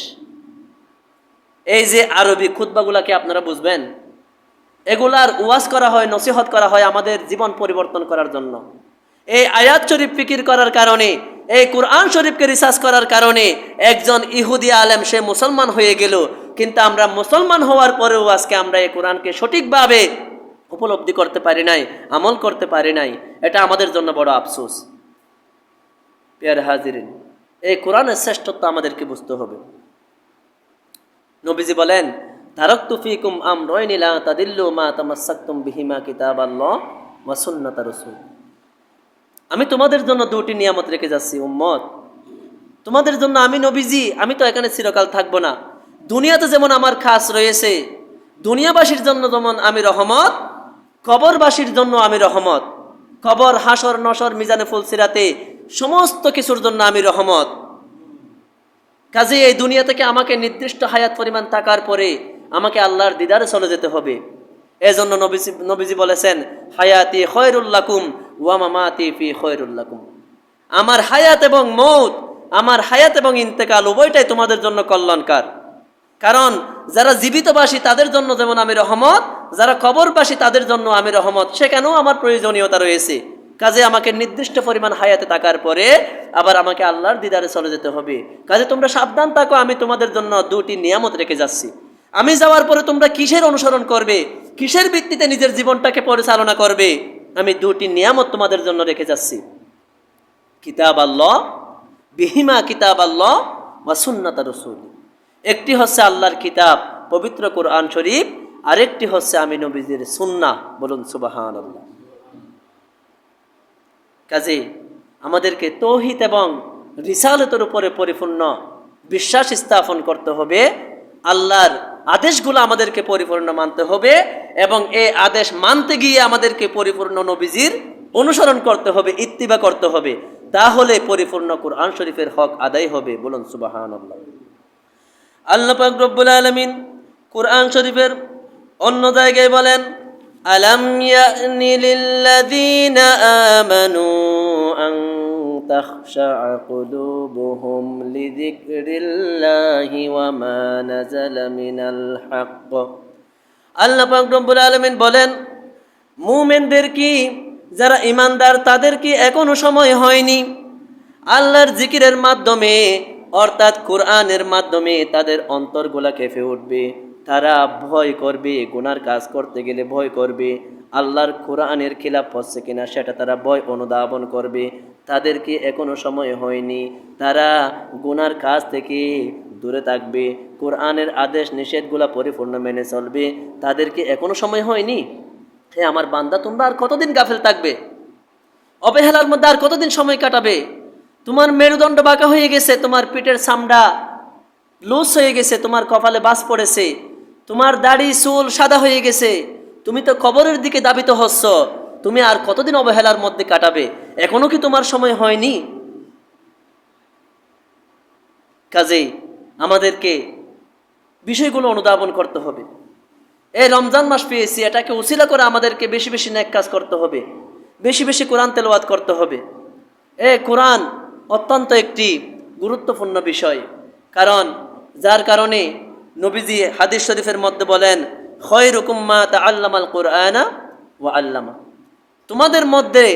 এই যে আরবি খুতবাগুলাকে আপনারা বুঝবেন, এগুলার ওয়াজ করা হয়, নসিহত করা হয় আমাদের জীবন পরিবর্তন করার জন্য। এই আয়াত শরীফ ফিকির করার কারণে, এই কোরআন শরীফকে রিসার্চ করার কারণে একজন ইহুদি আলেম সে মুসলমান হয়ে গেল, কিন্তু আমরা মুসলমান হওয়ার পরেও আজকে আমরা এই কোরআনকে সঠিকভাবে উপলব্ধি করতে পারি নাই, আমল করতে পারি নাই। এটা আমাদের জন্য বড় আফসোস। প্রিয় হাজিরিন, এই কোরআনের শ্রেষ্ঠত্ব আমাদেরকে বুঝতে হবে। নবীজি বলেন, তারাকতু ফীকুম আমরাইন লা তাদিল্লু মা তামাসসাকতুম বিহিমা কিতাবাল্লাহ ওয়া সুন্নাতা রাসূল। আমি তোমাদের জন্য দুটি নিয়ামত রেখে যাচ্ছি উম্মত। তোমাদের জন্য আমি নবীজি, আমি তো এখানে চিরকাল থাকবো না। দুনিয়াতে যেমন আমার খাস রয়েছে, দুনিয়াবাসীর জন্য যেমন আমি রহমত, কবরবাসীর জন্য আমি রহমত। কবর, হাসর, নসর, মিজানে ফুলসিরাতে সমস্ত কিছুর জন্য আমি রহমত। কাজে এই দুনিয়া থেকে আমাকে নির্দিষ্ট হায়াত পরিমাণ থাকার পরে আমাকে আল্লাহর দিদারে চলে যেতে হবে। এজন্য নবীজি বলেছেন, হায়াতি খয়রুল লাকুম ওয়া মামাতি ফি খয়রুল লাকুম। আমার হায়াত এবং মৌত, আমার হায়াত এবং ইন্তেকাল উভয়টাই তোমাদের জন্য কল্যাণকার। কারণ যারা জীবিতবাসী তাদের জন্য যেমন আমি রহমত, যারা কবরবাসী তাদের জন্য আমি রহমত, সেখানেও আমার প্রয়োজনীয়তা রয়েছে। কাজে আমাকে নির্দিষ্ট পরিমাণ হায়াতে থাকার পরে আবার আমাকে আল্লাহর দিদারে চলে যেতে হবে। কাজে তোমরা সাবধান থাকো, আমি তোমাদের জন্য দুটি নিয়ামত রেখে যাচ্ছি। আমি যাওয়ার পরে তোমরা কিসের অনুসরণ করবে, কিসের ভিত্তিতে নিজের জীবনটাকে পরিচালনা করবে, আমি দুটি নিয়ামত তোমাদের জন্য রেখে যাচ্ছি। কিতাব আল্লাহ, বিহিমা কিতাব আল্লাহ ওয়া সুন্নাতা রাসূল। একটি হচ্ছে আল্লাহর কিতাব পবিত্র কোরআন শরীফ, আরেকটি হচ্ছে আমি নবীজির সুন্নাহ। বলুন সুবহানাল্লাহ। কাজে আমাদেরকে তৌহিদ এবং রিসালাতের উপরে পরিপূর্ণ বিশ্বাস স্থাপন করতে হবে। আল্লাহর আদেশগুলো আমাদেরকে পরিপূর্ণ মানতে হবে এবং এই আদেশ মানতে গিয়ে আমাদেরকে পরিপূর্ণ নবীজির অনুসরণ করতে হবে, ইত্তিবা করতে হবে। তাহলে পরিপূর্ণ কুরআন শরীফের হক আদায় হবে। বলুন সুবহানাল্লাহ। আল্লাহ পাক রব্বুল আলামিন কুরআন শরীফের অন্য জায়গায় বলেন, আলাম ইয়ানি লিল্লাযীনা আমানু আন তাখশা'a কুলুবুহুম লিযিকরিল্লাহি ওয়া মা নাযালা মিনাল হক। আল্লাহ পাক রব্বুল আলামিন বলেন, মুমিনদের কি, যারা ঈমানদার তাদের কি এখনো সময় হয়নি আল্লাহর জিকিরের মাধ্যমে অর্থাৎ কোরআনের মাধ্যমে তাদের অন্তরগুলা কেঁপে উঠবে, তারা ভয় করবে, গুনার কাজ করতে গেলে ভয় করবে, আল্লাহর কোরআনের খিলাফ হচ্ছে কিনা সেটা তারা ভয় অনুধাবন করবে। তাদের কি এখনো সময় হয়নি তারা গুনার কাজ থেকে দূরে থাকবে, কোরআনের আদেশ নিষেধগুলা পরিপূর্ণ মেনে চলবে? তাদের কি এখনো সময় হয়নি? হে আমার বান্দা, তোমরা আর কতদিন গাফেল থাকবে? অবহেলার মধ্যে আর কতদিন সময় কাটাবে? তোমার মেরুদণ্ড বাঁকা হয়ে গেছে, তোমার পিঠের চামড়া লুজ হয়ে গেছে, তোমার কপালে বাস পড়েছে, তোমার দাড়ি চুল সাদা হয়ে গেছে, তুমি তো কবরের দিকে দাবিত হচ্ছ। তুমি আর কতদিন অবহেলার মধ্যে কাটাবে? এখনো কি তোমার সময় হয়নি? কাজেই আমাদেরকে বিষয়গুলো অনুধাবন করতে হবে। এই রমজান মাস পেয়েছি, এটাকে উসিলা করে আমাদেরকে বেশি বেশি নেক কাজ করতে হবে, বেশি বেশি কোরআন তেলাওয়াত করতে হবে। কোরআন অত্যন্ত একটি গুরুত্বপূর্ণ বিষয়, কারণ যার কারণে নবীজি হাদিস শরীফের মধ্যে বলেন, খায়রুকুম মা তাআল্লামাল কুরআনা ওয়া আল্লামা। তোমাদের মধ্যে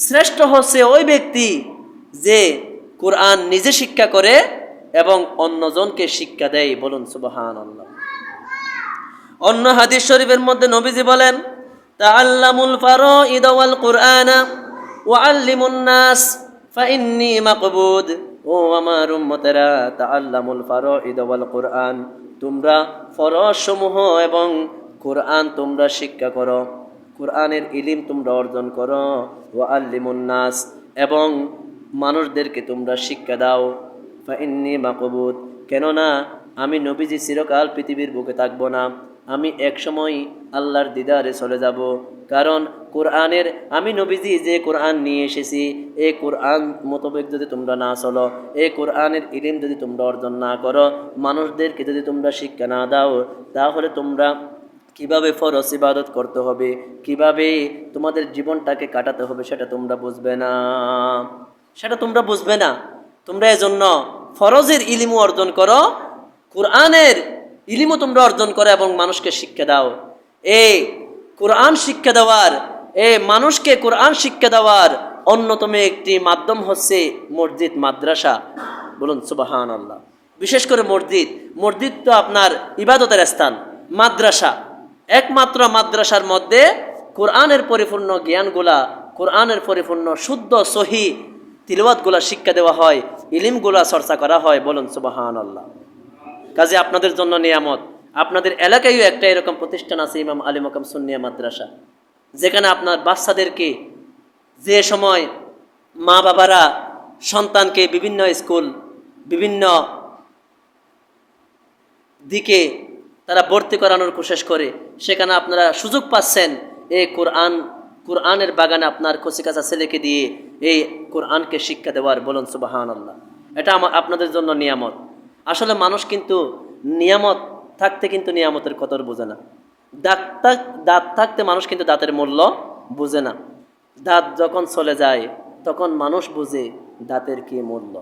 শ্রেষ্ঠ হচ্ছে ওই ব্যক্তি যে কোরআন নিজে শিক্ষা করে এবং অন্যজনকে শিক্ষা দেয়। বলুন সুবহানাল্লাহ। অন্য হাদিস শরীফের মধ্যে নবীজি বলেন, তাআল্লামুল ফারাইদ ওয়াল কুরআনা ওয়া আল্লিমুন নাস ফাইন্নী মাকবুদ। ও আমার উম্মতেরা, তাআল্লামুল ফারাইদ ওয়াল কুরআন, তোমরা ফরজ সমূহ এবং কোরআন তোমরা শিক্ষা করো, কোরআনের ইলম তোমরা অর্জন করো। ওয়া আল্লিমুন নাস, এবং মানুষদেরকে তোমরা শিক্ষা দাও। ফাইন্নী মাকবুদ, কেননা আমি নবীজি চিরকাল পৃথিবীর বুকে থাকবো না, আমি একসময় আল্লাহর দিদারে চলে যাব। কারণ কোরআনের, আমি নবীজি যে কোরআন নিয়ে এসেছি, এই কোরআন মোতাবেক যদি তোমরা না চলো, এই কোরআনের ইলম যদি তোমরা অর্জন না করো, মানুষদেরকে যদি তোমরা শিক্ষা না দাও, তাহলে তোমরা কিভাবে ফরজ ইবাদত করতে হবে, কিভাবে তোমাদের জীবনটাকে কাটাতে হবে সেটা তোমরা বুঝবে না, সেটা তোমরা বুঝবে না। তোমরা এজন্য ফরজের ইলমও অর্জন করো, কোরআনের ইলমও তোমরা অর্জন করো এবং মানুষকে শিক্ষা দাও। এই কোরআন শিক্ষা দেওয়ার, মানুষকে কোরআন শিক্ষা দেওয়ার অন্যতম একটি মাধ্যম হচ্ছে মসজিদ, মাদ্রাসা। বলুন সুবহানাল্লাহ। বিশেষ করে মসজিদ, মসজিদ তো আপনার ইবাদতের স্থান। মাদ্রাসা, একমাত্র মাদ্রাসার মধ্যে কোরআনের পরিপূর্ণ জ্ঞানগুলা, কোরআনের পরিপূর্ণ শুদ্ধ সহি তিলাওয়াতগুলা শিক্ষা দেওয়া হয়, ইলমগুলা চর্চা করা হয়। বলুন সুবহানাল্লাহ। কাজে আপনাদের জন্য নিয়ামত, আপনাদের এলাকায়ও একটা এরকম প্রতিষ্ঠান আছে, ইমাম আলী মাকাম সুন্নিয়া মাদ্রাসা, যেখানে আপনার বাচ্চাদেরকে, যে সময় মা বাবারা সন্তানকে বিভিন্ন স্কুল, বিভিন্ন দিকে তারা ভর্তি করানোর কোশিশ করে, সেখানে আপনারা সুযোগ পাচ্ছেন এই কোরআনের বাগানে আপনার কচিকাচা ছেলেকে দিয়ে এই কোরআনকে শিক্ষা দেওয়ার। বলুন সুবহানাল্লাহ। এটা আপনাদের জন্য নিয়ামত। আসলে মানুষ কিন্তু নিয়ামত থাকতে কিন্তু নিয়ামতের কদর বোঝে না। দাঁত থাকতে মানুষ কিন্তু দাঁতের মূল্য বোঝে না। দাঁত যখন চলে যায় তখন মানুষ বুঝে দাঁতের কি মূল্য।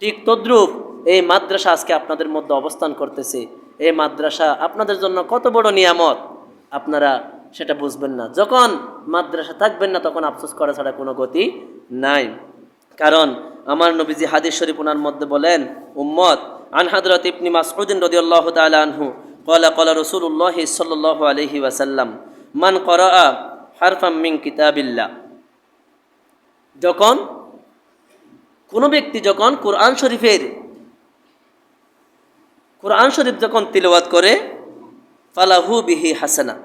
ঠিক তদ্রূপ এই মাদ্রাসা আজকে আপনাদের মধ্যে অবস্থান করতেছে। এই মাদ্রাসা আপনাদের জন্য কত বড় নিয়ামত, আপনারা সেটা বুঝবেন না। যখন মাদ্রাসা থাকবেন না তখন আফসোস করা ছাড়া কোনো গতি নাই। কারণ আমার নবীজি হাদিস শরীফ ওনার মধ্যে বলেন, উম্মত আন হযরত ইবনে মাসউদ রাদিয়াল্লাহু তাআলা আনহু ক্বালা ক্বালা রাসূলুল্লাহ সাল্লাল্লাহু আলাইহি ওয়াসাল্লাম মান ক্বারাআ হারফাম মিন কিতাবিল্লাহ। যখন কোনো ব্যক্তি যখন কোরআন শরীফ যখন তিলাওয়াত করে, ফালাহু বিহি হাসানা,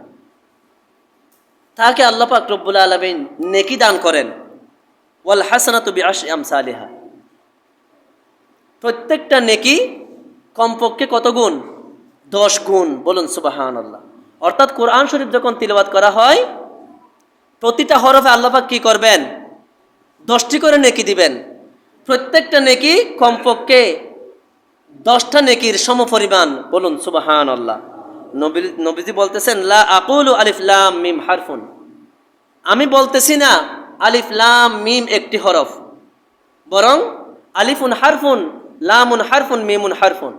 তাকে আল্লাহ পাক রব্বুল আলামিন নেকি দান করেন। ওয়াল হাসানাতু বিআশরি আমসালিহা, প্রত্যেকটা নেকি কমপক্ষে কত গুণ? 10 গুণ। বলুন সুবহানাল্লাহ। অর্থাৎ কোরআন শরীফ যখন তিলাওয়াত করা হয়, প্রতিটা হরফে আল্লাহ পাক কি করবেন? 10টি করে নেকি দিবেন। প্রত্যেকটা নেকি কমপক্ষে 10টা নেকির সমপরিমাণ। বলুন সুবহানাল্লাহ। নবীজি বলতেছেন, লা আকুলু আলিফ লাম মিম হারফুন, আমি বলতেছি না আলিফ লাম মিম একটি হরফ, বরং আলিফুন হারফুন, লামুন হারফুন, মিমুন হারফুন।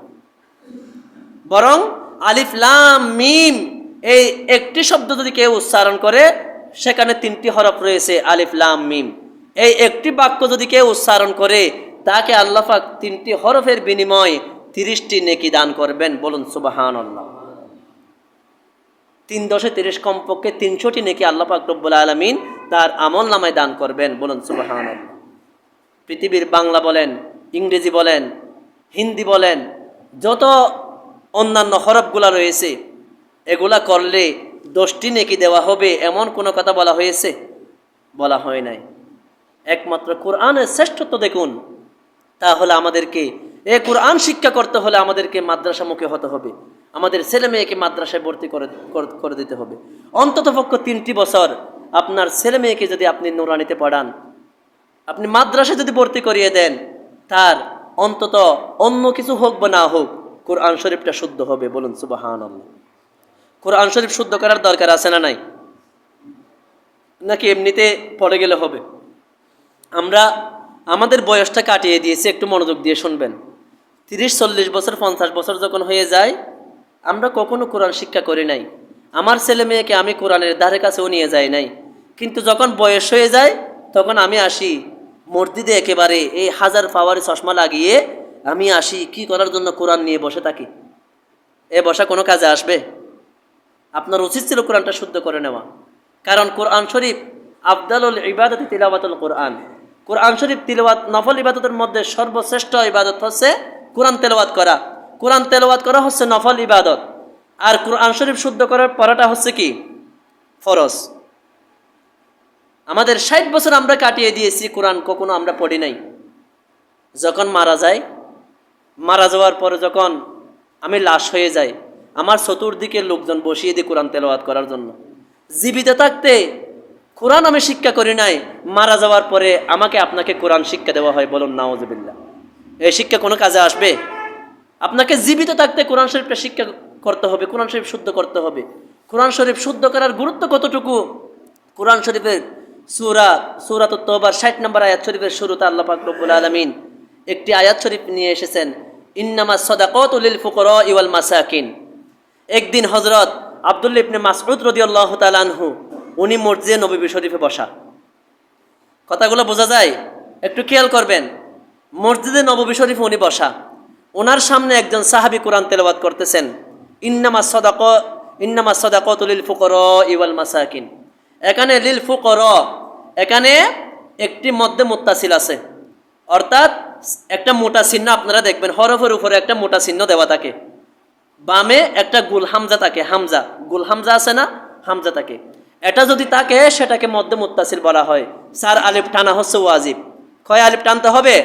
বরং আলিফ লাম মিম এই একটি শব্দ যদি কেউ উচ্চারণ করে, সেখানে 3টি হরফ রয়েছে আলিফ লাম মিম। এই একটি বাক্য যদি কেউ উচ্চারণ করে, তাকে আল্লাহ পাক 3টি হরফের বিনিময়ে 30টি নেকি দান করবেন। বলুন সুবহানাল্লাহ। 3 × 30, কমপক্ষে 300টি নেকি আল্লাহ পাক রব্বুল আলামিন তার আমল নামায় দান করবেন। বলুন সুবহানাল্লাহ। পৃথিবীর বাংলা বলেন, ইংরেজি বলেন, হিন্দি বলেন, যত অন্যান্য হরফগুলা রয়েছে, এগুলা করলে 10টি নেকি দেওয়া হবে, এমন কোনো কথা বলা হয়েছে? বলা হয় নাই। একমাত্র কোরআনের শ্রেষ্ঠত্ব দেখুন। তাহলে আমাদেরকে এই কোরআন শিক্ষা করতে হলে আমাদেরকে মাদ্রাসামুখী হতে হবে, আমাদের ছেলে মেয়েকে মাদ্রাসায় ভর্তি করে দিতে হবে। অন্ততপক্ষে 3টি বছর আপনার ছেলে মেয়েকে যদি আপনি নুরানিতে পড়ান, আপনি মাদ্রাসায় যদি ভর্তি করিয়ে দেন, তার অন্তত অন্য কিছু হোক বা না হোক, কোরআন শরীফটা শুদ্ধ হবে। বলুন সুবহানাল্লাহ। কোরআন শরীফ শুদ্ধ করার দরকার আছে না নাই? নাকি এমনিতে পড়ে গেলে হবে? আমরা আমাদের বয়সটা কাটিয়ে দিয়েছি, একটু মনোযোগ দিয়ে শুনবেন। 30-40 বছর 50 বছর যখন হয়ে যায়, আমরা কখনো কোরআন শিক্ষা করি নাই। আমার ছেলে মেয়েকে আমি কোরআনের ধারে কাছেও নিয়ে যাই নাই। কিন্তু যখন বয়স হয়ে যায়, তখন আমি আসি মসজিদে, একেবারে এই 1000 পাওয়ারি চশমা লাগিয়ে আমি আসি কি করার জন্য? কোরআন নিয়ে বসে থাকি। এ বসা কোনো কাজে আসবে? আপনার উচিত ছিল কোরআনটা শুদ্ধ করে নেওয়া। কারণ কোরআন শরীফ আফদালুল ইবাদতি তিলাওয়াতুল কোরআন। কোরআন শরীফ তিলাওয়াত নফল ইবাদতের মধ্যে সর্বশ্রেষ্ঠ ইবাদত হচ্ছে কোরআন তেলাওয়াত করা। কোরআন তেলাওয়াত করা হচ্ছে নফল ইবাদত, আর কোরআন শরীফ শুদ্ধ করার পড়াটা হচ্ছে কি? ফরজ। আমাদের 60 বছর আমরা কাটিয়ে দিয়েছি, কোরআন কখনো আমরা পড়ি নাই। যখন মারা যায়, মারা যাওয়ার পরে যখন আমি লাশ হয়ে যাই, আমার চতুর্দিকে লোকজন বসিয়ে দিই কোরআন তেলাওয়াত করার জন্য। জীবিত থাকতে কোরআন আমি শিক্ষা করি নাই, মারা যাওয়ার পরে আমাকে আপনাকে কোরআন শিক্ষা দেওয়া হয়। বলুন নাউজুবিল্লাহ। এই শিক্ষা কোনো কাজে আসবে? আপনাকে জীবিত থাকতে কোরআন শরীফটা শিক্ষা করতে হবে, কোরআন শরীফ শুদ্ধ করতে হবে। কোরআন শরীফ শুদ্ধ করার গুরুত্ব কতটুকু? কোরআন শরীফের সূরাতুত তাওবার 60 নম্বর আয়াত শরীফের শুরুতে আল্লাহ পাক রব্বুল আলামিন একটি আয়াত শরীফ নিয়ে এসেছেন, ইন্নামাস সাদাকাতু লিল ফুকারাই ওয়াল মাসাকিন। একদিন হযরত আব্দুল্লাহ ইবনে মাসউদ রাদিয়াল্লাহু তাআলা আনহু, উনি মসজিদে নববী শরীফে বসা। কথাগুলো বোঝা যায়? একটু খেয়াল করবেন। মসজিদে নববী শরীফে উনি বসা, ওনার সামনে একজন সাহাবী কোরআন তেলাওয়াত করতেছেন, ইন্নামাস সাদাকাতু লিল ফুকারাই ওয়াল মাসাকিন। এখানে লিল ফুকারা, এখানে একটি মধ্যে মুত্তাসিল আছে, অর্থাৎ একটা মোটা চিহ্ন আপনারা দেখবেন, হরফের উপরে একটা মোটা চিহ্ন দেওয়া থাকে, বামে একটা গুল হামজা থাকে, হামজা গুল হামজা আছে না, হামজা থাকে। এটা যদি থাকে সেটাকে মধ্যে মুত্তাসিল বলা হয়। 4 আলিফ টানা হচ্ছে ওয়াজিব। কয় আলিফ টানতে হবে?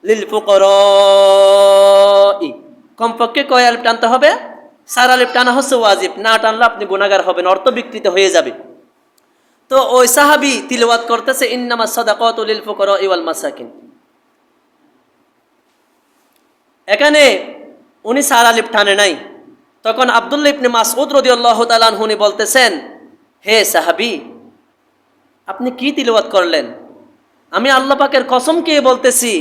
লিল ফুকারাই। কমপক্ষে কয় আলিফ টানতে হবে? 4 আলিফ টানা হচ্ছে ওয়াজিব। না টানলে আপনি গুনাহগার হবেন, অর্থ বিকৃত হয়ে যাবে। তো ওই সাহাবী তিলাওয়াত করতেছে, ইন্নামাস সাদাকাতু লিল ফুকারাই ওয়াল মাসাকিন। এখানে উনি 4 আলিফ টানে নাই। তখন আব্দুল্লাহ ইবনে মাসউদ রাদিয়াল্লাহু তাআলা আনহু বলতেছেন, হে সাহাবী, আপনি কি তিলাওয়াত করলেন? আমি আল্লাহ পাকের কসম খেয়ে বলতেছি,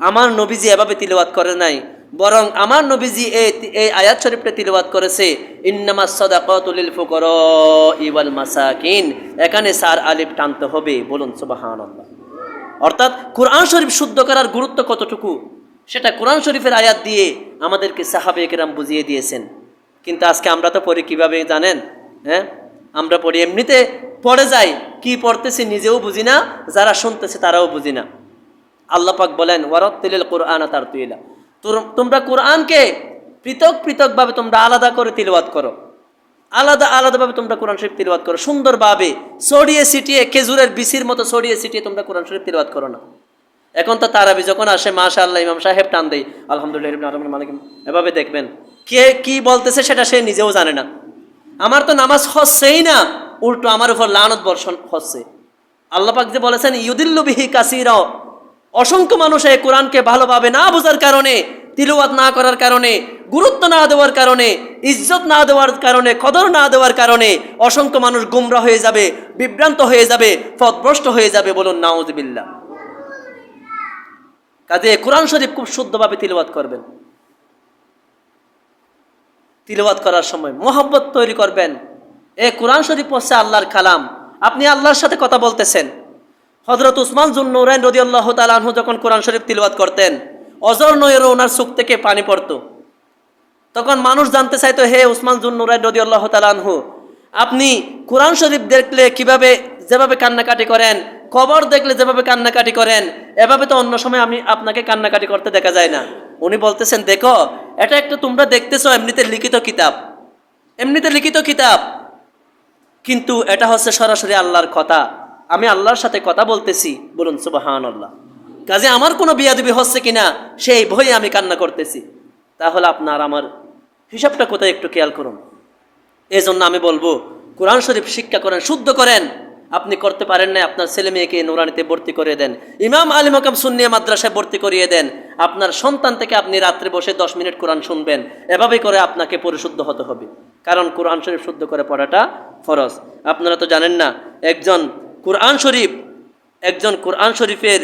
আমার নবীজি এভাবে তিলাওয়াত করে নাই, বরং আমার নবীজি এই আয়াত শরীফটা তিলাওয়াত করেছে, ইন্নামাস সাদাকাতু লিল ফুকারাই ওয়াল মাসাকিন। এখানে 4 আলিফ টানতে হবে। বলুন সুবহানাল্লাহ। অর্থাৎ কোরআন শরীফ শুদ্ধ করার গুরুত্ব কতটুকু, সেটা কোরআন শরীফের আয়াত দিয়ে আমাদেরকে সাহাবে কেরাম বুঝিয়ে দিয়েছেন। কিন্তু আজকে আমরা তো পড়ি কিভাবে জানেন? হ্যাঁ, আমরা পড়ি এমনিতে পড়ে যাই, কি পড়তেছি নিজেও বুঝি না, যারা শুনতেছে তারাও বুঝি না। আল্লাহ পাক বলেন, ওয়ারাত্তিলিল কুরআনা তারতিলা। তোমরা কোরআনকে পৃথক পৃথকভাবে তোমরা আলাদা করে তিলাওয়াত করো। আলাদা আলাদাভাবে তোমরা কোরআন শরীফ তিলাওয়াত করো, সুন্দরভাবে ছড়িয়ে ছিটিয়ে, খেজুরের বিচির মতো ছড়িয়ে ছিটিয়ে তোমরা কোরআন শরীফ তিলাওয়াত করো না। এখন তো তারাবি যখন আসে, মাশাআল্লাহ ইমাম সাহেব টান দেয়, আলহামদুলিল্লাহ, এভাবে দেখবেন কে কি বলতেছে সেটা সে নিজেও জানে না। আমার তো নামাজ হচ্ছেই না, উল্টো আমার উপর লানত বর্ষণ হচ্ছে। আল্লাহ পাক যে বলেছেন ইউদিল্লু বিহি কাসীরা, অসংখ্য মানুষ এই কোরআনকে ভালোভাবে না বোঝার কারণে, তিলাওয়াত না করার কারণে, গুরুত্ব না দেওয়ার কারণে, ইজ্জত না দেওয়ার কারণে, কদর না দেওয়ার কারণে অসংখ্য মানুষ গুমরা হয়ে যাবে, বিভ্রান্ত হয়ে যাবে, পথভ্রষ্ট হয়ে যাবে। বলুন নাউযুবিল্লাহ। কাজে কোরআন শরীফ খুব শুদ্ধভাবে তিলাওয়াত করবেন। তিলাওয়াত করার সময় মোহাব্বত তৈরি করবেন। এই কোরআন শরীফ হচ্ছে আল্লাহর কালাম, আপনি আল্লাহর সাথে কথা বলতেছেন। হযরত উসমান যুন্নুরাইন রাদিয়াল্লাহু তাআলা আনহু যখন কোরআন শরীফ তিলাওয়াত করতেন, অজর নয়রে ওনার চোখ থেকে পানি পড়তো। তখন মানুষ জানতে চাইতো, হে উসমান যুন্নুরাইন রাদিয়াল্লাহু তাআলা আনহু, আপনি কোরআন শরীফ দেখলে কিভাবে যেভাবে কান্নাকাটি করেন, কবর দেখলে যেভাবে কান্নাকাটি করেন, এভাবে তো অন্য সময় আমি আপনাকে কান্নাকাটি করতে দেখা যায় না। উনি বলতেছেন, দেখো এটা একটা তোমরা দেখতেছো এমনিতে লিখিত কিতাব, এমনিতে লিখিত কিতাব, কিন্তু এটা হচ্ছে সরাসরি আল্লাহর কথা, আমি আল্লাহর সাথে কথা বলতেছি। বলুন সুবহানাল্লাহ। কাজে আমার কোনো বিয়াদবি হচ্ছে কিনা সেই ভয়ে আমি কান্না করতেছি। তাহলে আপনার আমার হিসাবটা কোথায় একটু খেয়াল করুন। এই জন্য আমি বলবো কোরআন শরীফ শিক্ষা করেন, শুদ্ধ করেন। আপনি করতে পারেন না, আপনার ছেলে মেয়েকে নুরানিতে ভর্তি করে দেন, ইমাম আলী মাকাম সুন্নিয়া মাদ্রাসায় ভর্তি করিয়ে দেন। আপনার সন্তান থেকে আপনি রাত্রে বসে 10 মিনিট কোরআন শুনবেন, এভাবে করে আপনাকে পরিশুদ্ধ হতে হবে। কারণ কোরআন শরীফ শুদ্ধ করে পড়াটা ফরজ। আপনারা তো জানেন না, একজন কোরআন শরীফের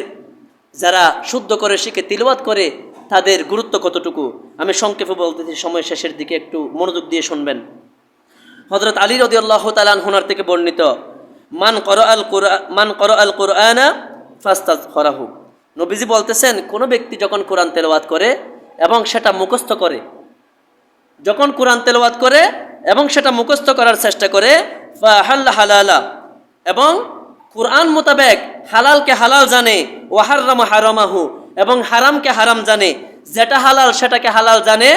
যারা শুদ্ধ করে শিখে তিলাওয়াত করে তাদের গুরুত্ব কতটুকু আমি সংক্ষেপে বলতেছি, সময় শেষের দিকে একটু মনোযোগ দিয়ে শুনবেন। হযরত আলী রাদিয়াল্লাহু তাআলা আনহুর থেকে বর্ণিত, মান করাআল কুরআনা ফাস্তাযফারাহু, নবীজি বলতেছেন কোন ব্যক্তি যখন কোরআন তেলাওয়াত করে এবং সেটা মুখস্থ করে, যখন কোরআন তেলাওয়াত করে এবং সেটা মুখস্থ করার চেষ্টা করে, ফাহাল্লা হালালা, এবং কোরআন মোতাবেক হালালকে হালাল জানে, ওয়া হাররামা হারামাহু, এবং হারামকে হারাম জানে, যেটা হালাল সেটাকে হালাল জানে,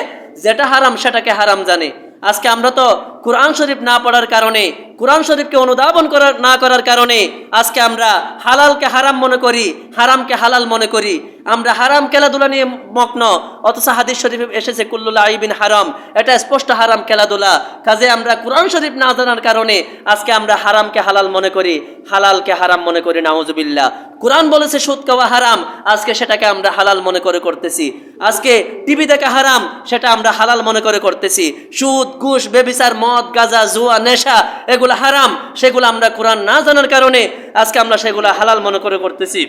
যেটা হারাম সেটাকে হারাম জানে। আজকে আমরা তো কোরআন শরীফ না পড়ার কারণে, কোরআন শরীফকে অনুধাবন না করার কারণে আজকে আমরা হালালকে হারাম মনে করি, হারামকে হালাল মনে করি। আমরা হারাম খেলাধুলা নিয়ে মগ্ন, অথচ হাদিস শরীফে এসেছে কুল্লু লাইবিন হারাম, এটা স্পষ্ট হারাম খেলাধুলা। কাজে আমরা কোরআন শরীফ না জানার কারণে আজকে আমরা হারামকে হালাল মনে করি, হালালকে হারাম মনে করি। নাউজুবিল্লাহ। কোরআন বলেছে সুদ খাওয়া হারাম, আজকে সেটাকে আমরা হালাল মনে করে করতেছি। আজকে টিভি দেখা হারাম, সেটা আমরা হালাল মনে করে করতেছি। সুদ, ঘুষ, ব্যভিচার, মদ, গাঁজা, জুয়া, নেশা, এগুলো হারাম, সেগুলো আমরা কোরআন না জানার কারণে আজকে আমরা সেগুলো হালাল মনে করে করতেছি।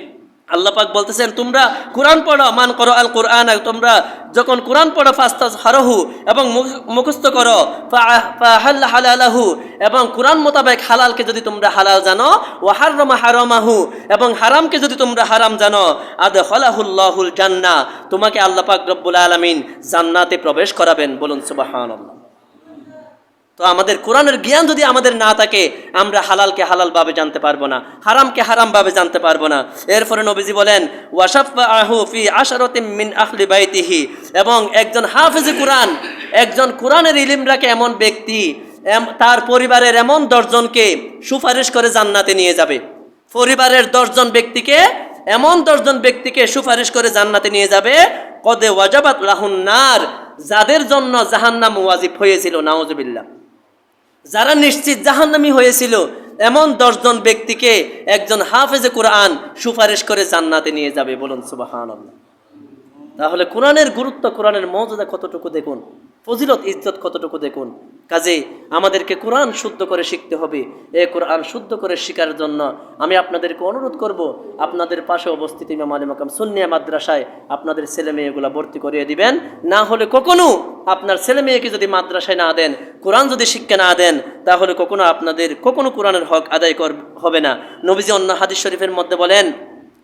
আল্লাহ পাক বলতেছেন তোমরা কোরআন পড়ো, মান করো আল কোরআন, তোমরা যখন কোরআন পড়ো ফাস্তাযফারাহু, এবং মুখস্থ করো, ফাহাল্লা হালালাহু, এবং কোরআন মোতাবেক হালালকে যদি তোমরা হালাল জানো, ওয়া হাররামা হারামাহু, এবং হারামকে যদি তোমরা হারাম জানো, আদখালাহুল্লাহুল জান্নাহ, তোমাকে আল্লাহ পাক রব্বুল আলামিন জান্নাতে প্রবেশ করাবেন। বলুন সুবহানাল্লাহ। তো আমাদের কোরআনের জ্ঞান যদি আমাদের না থাকে, আমরা হালালকে হালালভাবে জানতে পারবো না, হারামকে হারামভাবে জানতে পারবো না। এরপরে নবীজি বলেন ওয়াশাফাআহু ফি আশরাতিন মিন আহলি বাইতিহি, এবং একজন হাফেজে কোরআন, একজন কোরআনের ইলম রাখে এমন ব্যক্তি তার পরিবারের এমন 10 জনকে সুপারিশ করে জান্নাতে নিয়ে যাবে। পরিবারের 10 জন ব্যক্তিকে, এমন 10 জন ব্যক্তিকে সুপারিশ করে জান্নাতে নিয়ে যাবে, কদে ওয়াজাবাত লাহুন নার, যাদের জন্য জাহান্নাম ওয়াজিব হয়েছিল। নাউজুবিল্লাহ। যারা নিশ্চিত জাহান্নামী হয়েছিল, এমন 10 জন ব্যক্তিকে একজন হাফেজে কোরআন সুপারিশ করে জান্নাতে নিয়ে যাবে। বলুন সুবহানাল্লাহ। তাহলে কোরআনের গুরুত্ব, কোরআনের মর্যাদা কতটুকু দেখুন, ফজিলত ইজ্জত কতটুকু দেখুন। কাজে আমাদেরকে কোরআন শুদ্ধ করে শিখতে হবে। এই কোরআন শুদ্ধ করে শেখার জন্য আমি আপনাদেরকে অনুরোধ করব, আপনাদের পাশে অবস্থিত ইমাম আলী মাকাম সুন্নিয়া মাদ্রাসায় আপনাদের ছেলে মেয়েগুলা ভর্তি করিয়ে দিবেন। না হলে কখনো আপনার ছেলে মেয়েকে যদি মাদ্রাসায় না দেন, কোরআন যদি শিক্ষা না দেন, তাহলে কখনো কোরআনের হক আদায় হবে না। নবীজি অন্য হাদিস শরীফের মধ্যে বলেন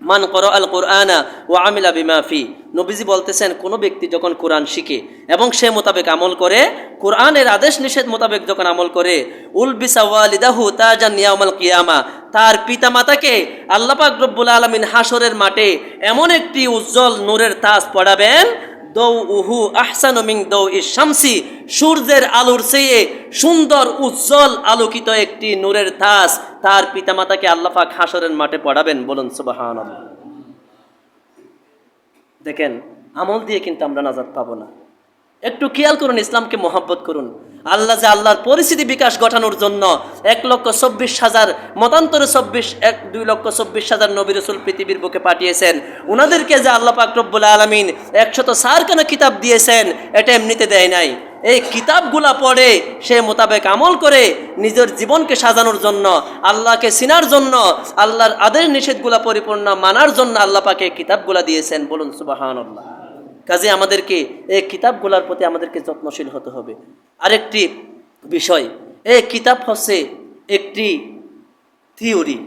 মান করাআল কুরআনা ওয়া আমিলা বিমা ফি, নবীজি বলতেছেন কোন ব্যক্তি যখন কোরআন শিখে এবং সে মোতাবেক আমল করে, কোরআনের আদেশ নিষেধ মোতাবেক যখন আমল করে, উলবিসা ওয়ালিদাহু তাজান ইয়াউমাল কিয়ামা, তার পিতামাতাকে আল্লাহ পাক রব্বুল আলামিন হাসরের মাঠে এমন একটি উজ্জ্বল নূরের তাজ পরাবেন দৌউহু আহসানু মিন দাউইশ শামসি, সূর্যের আলোর চেয়ে সুন্দর উজ্জ্বল আলোকিত একটি নূরের তাজ তার পিতামাতাকে আল্লাহ পাক হাসরের মাঠে পড়াবেন। বলুন সুবহানাল্লাহ। দেখেন, আমল দিয়ে কিন্তু আমরা নাজাত পাবো না। একটু খেয়াল করুন, ইসলামকে মহব্বত করুন। আল্লাহ যে আল্লাহর পরিস্থিতি বিকাশ ঘটানোর জন্য 1,24,000 মতান্তরে 2,24,000 নবী রাসূল পৃথিবীর বুকে পাঠিয়েছেন, ওনাদেরকে যে আল্লাহ পাক রব্বুল আলামিন 104খানা কিতাব দিয়েছেন, এটা এমনিতে দেয় নাই। এই কিতাবগুলা পড়ে সে মোতাবেক আমল করে নিজের জীবনকে সাজানোর জন্য, আল্লাহকে চিনার জন্য, আল্লাহর আদেশ নিষেধগুলা পরিপূর্ণ মানার জন্য আল্লাহ পাকে কিতাবগুলা দিয়েছেন। বলুন সুবহানাল্লাহ। কাজে আমাদেরকে এই কিতাবগুলোর প্রতি আমাদেরকে যত্নশীল হতে হবে। আরেকটি বিষয়, এই কিতাব হচ্ছে একটি থিওরি,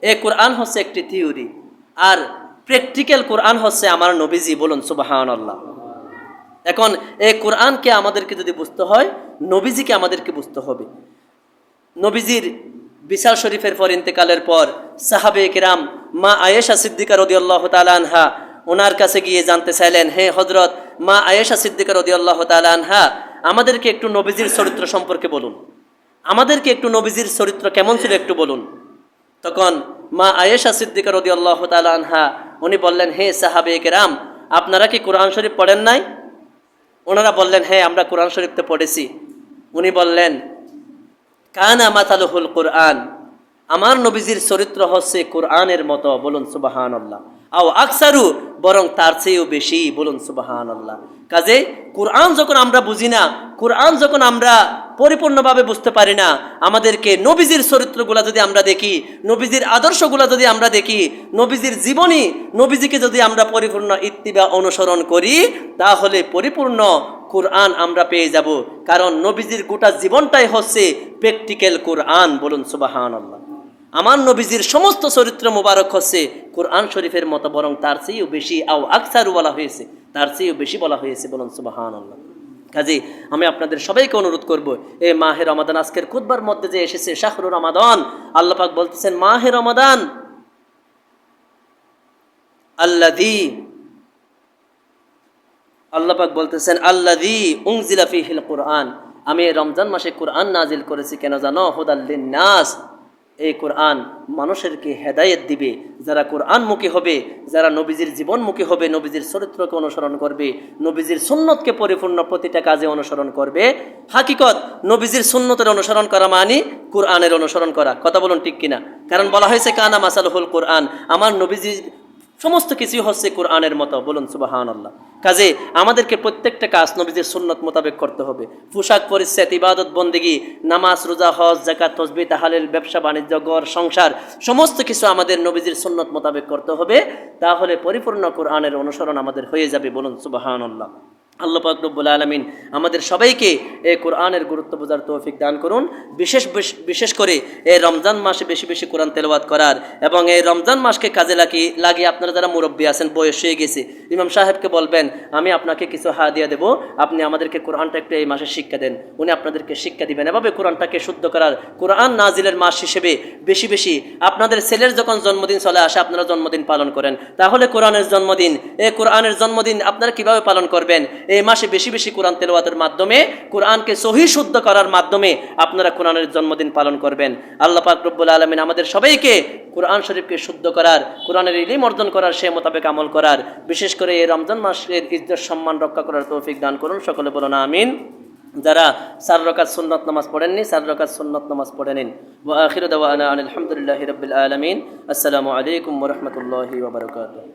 এই কোরআন হচ্ছে একটি থিওরি, আর প্র্যাকটিক্যাল কোরআন হচ্ছে আমার নবীজি। বলুন সুবহানাল্লাহ। এখন এই কোরআনকে আমাদেরকে যদি বুঝতে হয়, নবীজিকে আমাদেরকে বুঝতে হবে। নবীজির বিশাল শরীফের পর ইন্তেকালের পর সাহাবে কিরাম মা আয়েশা সিদ্দিকা রাদিয়াল্লাহু তাআলা আনহা ওনার কাছে গিয়ে জানতে চাইলেন, হে হযরত মা আয়েশা সিদ্দিকা রাদিয়াল্লাহু তাআলা আনহা, আমাদেরকে একটু নবীজির চরিত্র সম্পর্কে বলুন, আমাদেরকে একটু নবীজির চরিত্র কেমন ছিল একটু বলুন। তখন মা আয়েশা সিদ্দিকা রাদিয়াল্লাহু তাআলা আনহা উনি বললেন, হে সাহাবে কিরাম, আপনারা কি কোরআন শরীফ পড়েন নাই? ওনারা বললেন, হ্যাঁ আমরা কোরআন শরীফতে পড়েছি। উনি বললেন, কানা মাতালুহুল কোরআন, আমার নবীজির চরিত্র হচ্ছে কোরআনের মতো। বলুন সুবহানাল্লাহ। আও আকসারু, বরং তার চেয়েও বেশি। বলুন সুবহানাল্লাহ। কাজে কোরআন যখন আমরা বুঝি না, কোরআন যখন আমরা পরিপূর্ণভাবে বুঝতে পারি না, আমাদেরকে নবীজির চরিত্রগুলো যদি আমরা দেখি, নবীজির আদর্শগুলো যদি আমরা দেখি, নবীজির জীবনী, নবীজিকে যদি আমরা পরিপূর্ণ ইত্তিবা অনুসরণ করি, তাহলে পরিপূর্ণ কোরআন আমরা পেয়ে যাব। কারণ নবীজির গোটা জীবনটাই হচ্ছে প্র্যাকটিক্যাল কোরআন। বলুন সুবহানাল্লাহ। আমার নবীজির সমস্ত চরিত্র মোবারক হচ্ছে কোরআন শরীফের মতো, বরং তার চেয়েও বেশি। আও আকসারু বলা হয়েছে, তার চেয়েও বেশি বলা হয়েছে। বলুন সুবহানাল্লাহ। কাজে আমি আপনাদের সবাইকে অনুরোধ করব, এই মাহে রমাদান আজকের খুতবার মধ্যে যে এসেছে শাহরু রমাদান, আল্লাহ পাক বলতেছেন মাহে রমাদান আল্লাযী, আল্লাহ পাক বলতেছেন আল্লাযী উনজিলা ফীহিল কুরআন, আমি রমজান মাসে কোরআন নাজিল করেছি কেন জানো? হুদাল লিন্নাস, এই কোরআন মানুষেরকে হেদায়েত দিবে। যারা কোরআনমুখী হবে, যারা নবীজির জীবনমুখী হবে, নবীজির চরিত্রকে অনুসরণ করবে, নবীজির সুন্নতকে পরিপূর্ণ প্রতিটা কাজে অনুসরণ করবে। হাকিকত নবীজির সুন্নতের অনুসরণ করা মানে কোরআনের অনুসরণ করা। কথা বলুন ঠিক কিনা? কারণ বলা হয়েছে কানা মাসালুহুল কোরআন, আমার নবীজির সমস্ত কিছুই হচ্ছে কোরআনের মতো। বলুন সুবহানাল্লাহ। কাজে আমাদেরকে প্রত্যেকটা কাজ নবীজির সুন্নত মোতাবেক করতে হবে। পোশাক পরিচ্ছদ, ইবাদত বন্দেগী, নামাজ, রোজা, হজ, যাকাত, তাসবিহ, তাহলিল, ব্যবসা বাণিজ্য, ঘর সংসার, সমস্ত কিছু আমাদের নবীজির সুন্নত মোতাবেক করতে হবে। তাহলে পরিপূর্ণ কোরআনের অনুসরণ আমাদের হয়ে যাবে। বলুন সুবহানাল্লাহ। আল্লাহ পাক রব্বুল আলামিন আমাদের সবাইকে এই কোরআনের গুরুত্ব বোঝার তৌফিক দান করুন। বিশেষ করে এই রমজান মাসে বেশি বেশি কোরআন তেলাওয়াত করার, এবং এই রমজান মাসকে কাজে লাগিয়ে আপনারা যারা মুরব্বী আছেন, বয়স হয়ে গেছে, ইমাম সাহেবকে বলবেন আমি আপনাকে কিছু হাদিয়া দেব, আপনি আমাদেরকে কোরআনটা একটু এই মাসে শিক্ষা দেন। উনি আপনাদেরকে শিক্ষা দিবেন। এভাবে কোরআনটাকে শুদ্ধ করার, কোরআন নাজিলের মাস হিসেবে বেশি বেশি আপনাদের ছেলের যখন জন্মদিন চলে আসে, আপনারা জন্মদিন পালন করেন। তাহলে কোরআনের জন্মদিন, এই কোরআনের জন্মদিন আপনারা কিভাবে পালন করবেন? এই মাসে বেশি বেশি কোরআন তেলাওয়াতের মাধ্যমে, কোরআনকে সহি শুদ্ধ করার মাধ্যমে আপনারা কোরআনের জন্মদিন পালন করবেন। আল্লাহ পাক রব্বুল আলামিন আমাদের সবাইকে কোরআন শরীফকে শুদ্ধ করার, কোরআনের ইলম অর্জন করার, সে মোতাবেক আমল করার, বিশেষ করে এই রমজান মাসের ইজ্জত সম্মান রক্ষা করার তৌফিক দান করুন। সকলে বলুন আমিন। যারা 4 রাকাত সুন্নাত নামাজ পড়েননি, 4 রাকাত সুন্নাত নামাজ পড়ে নিন। ওয়া আখিরু দাওয়ানা আলহামদুলিল্লাহি রাব্বিল আলামিন। আসসালামু আলাইকুম ওয়া রাহমাতুল্লাহি ওয়া বারাকাতুহু।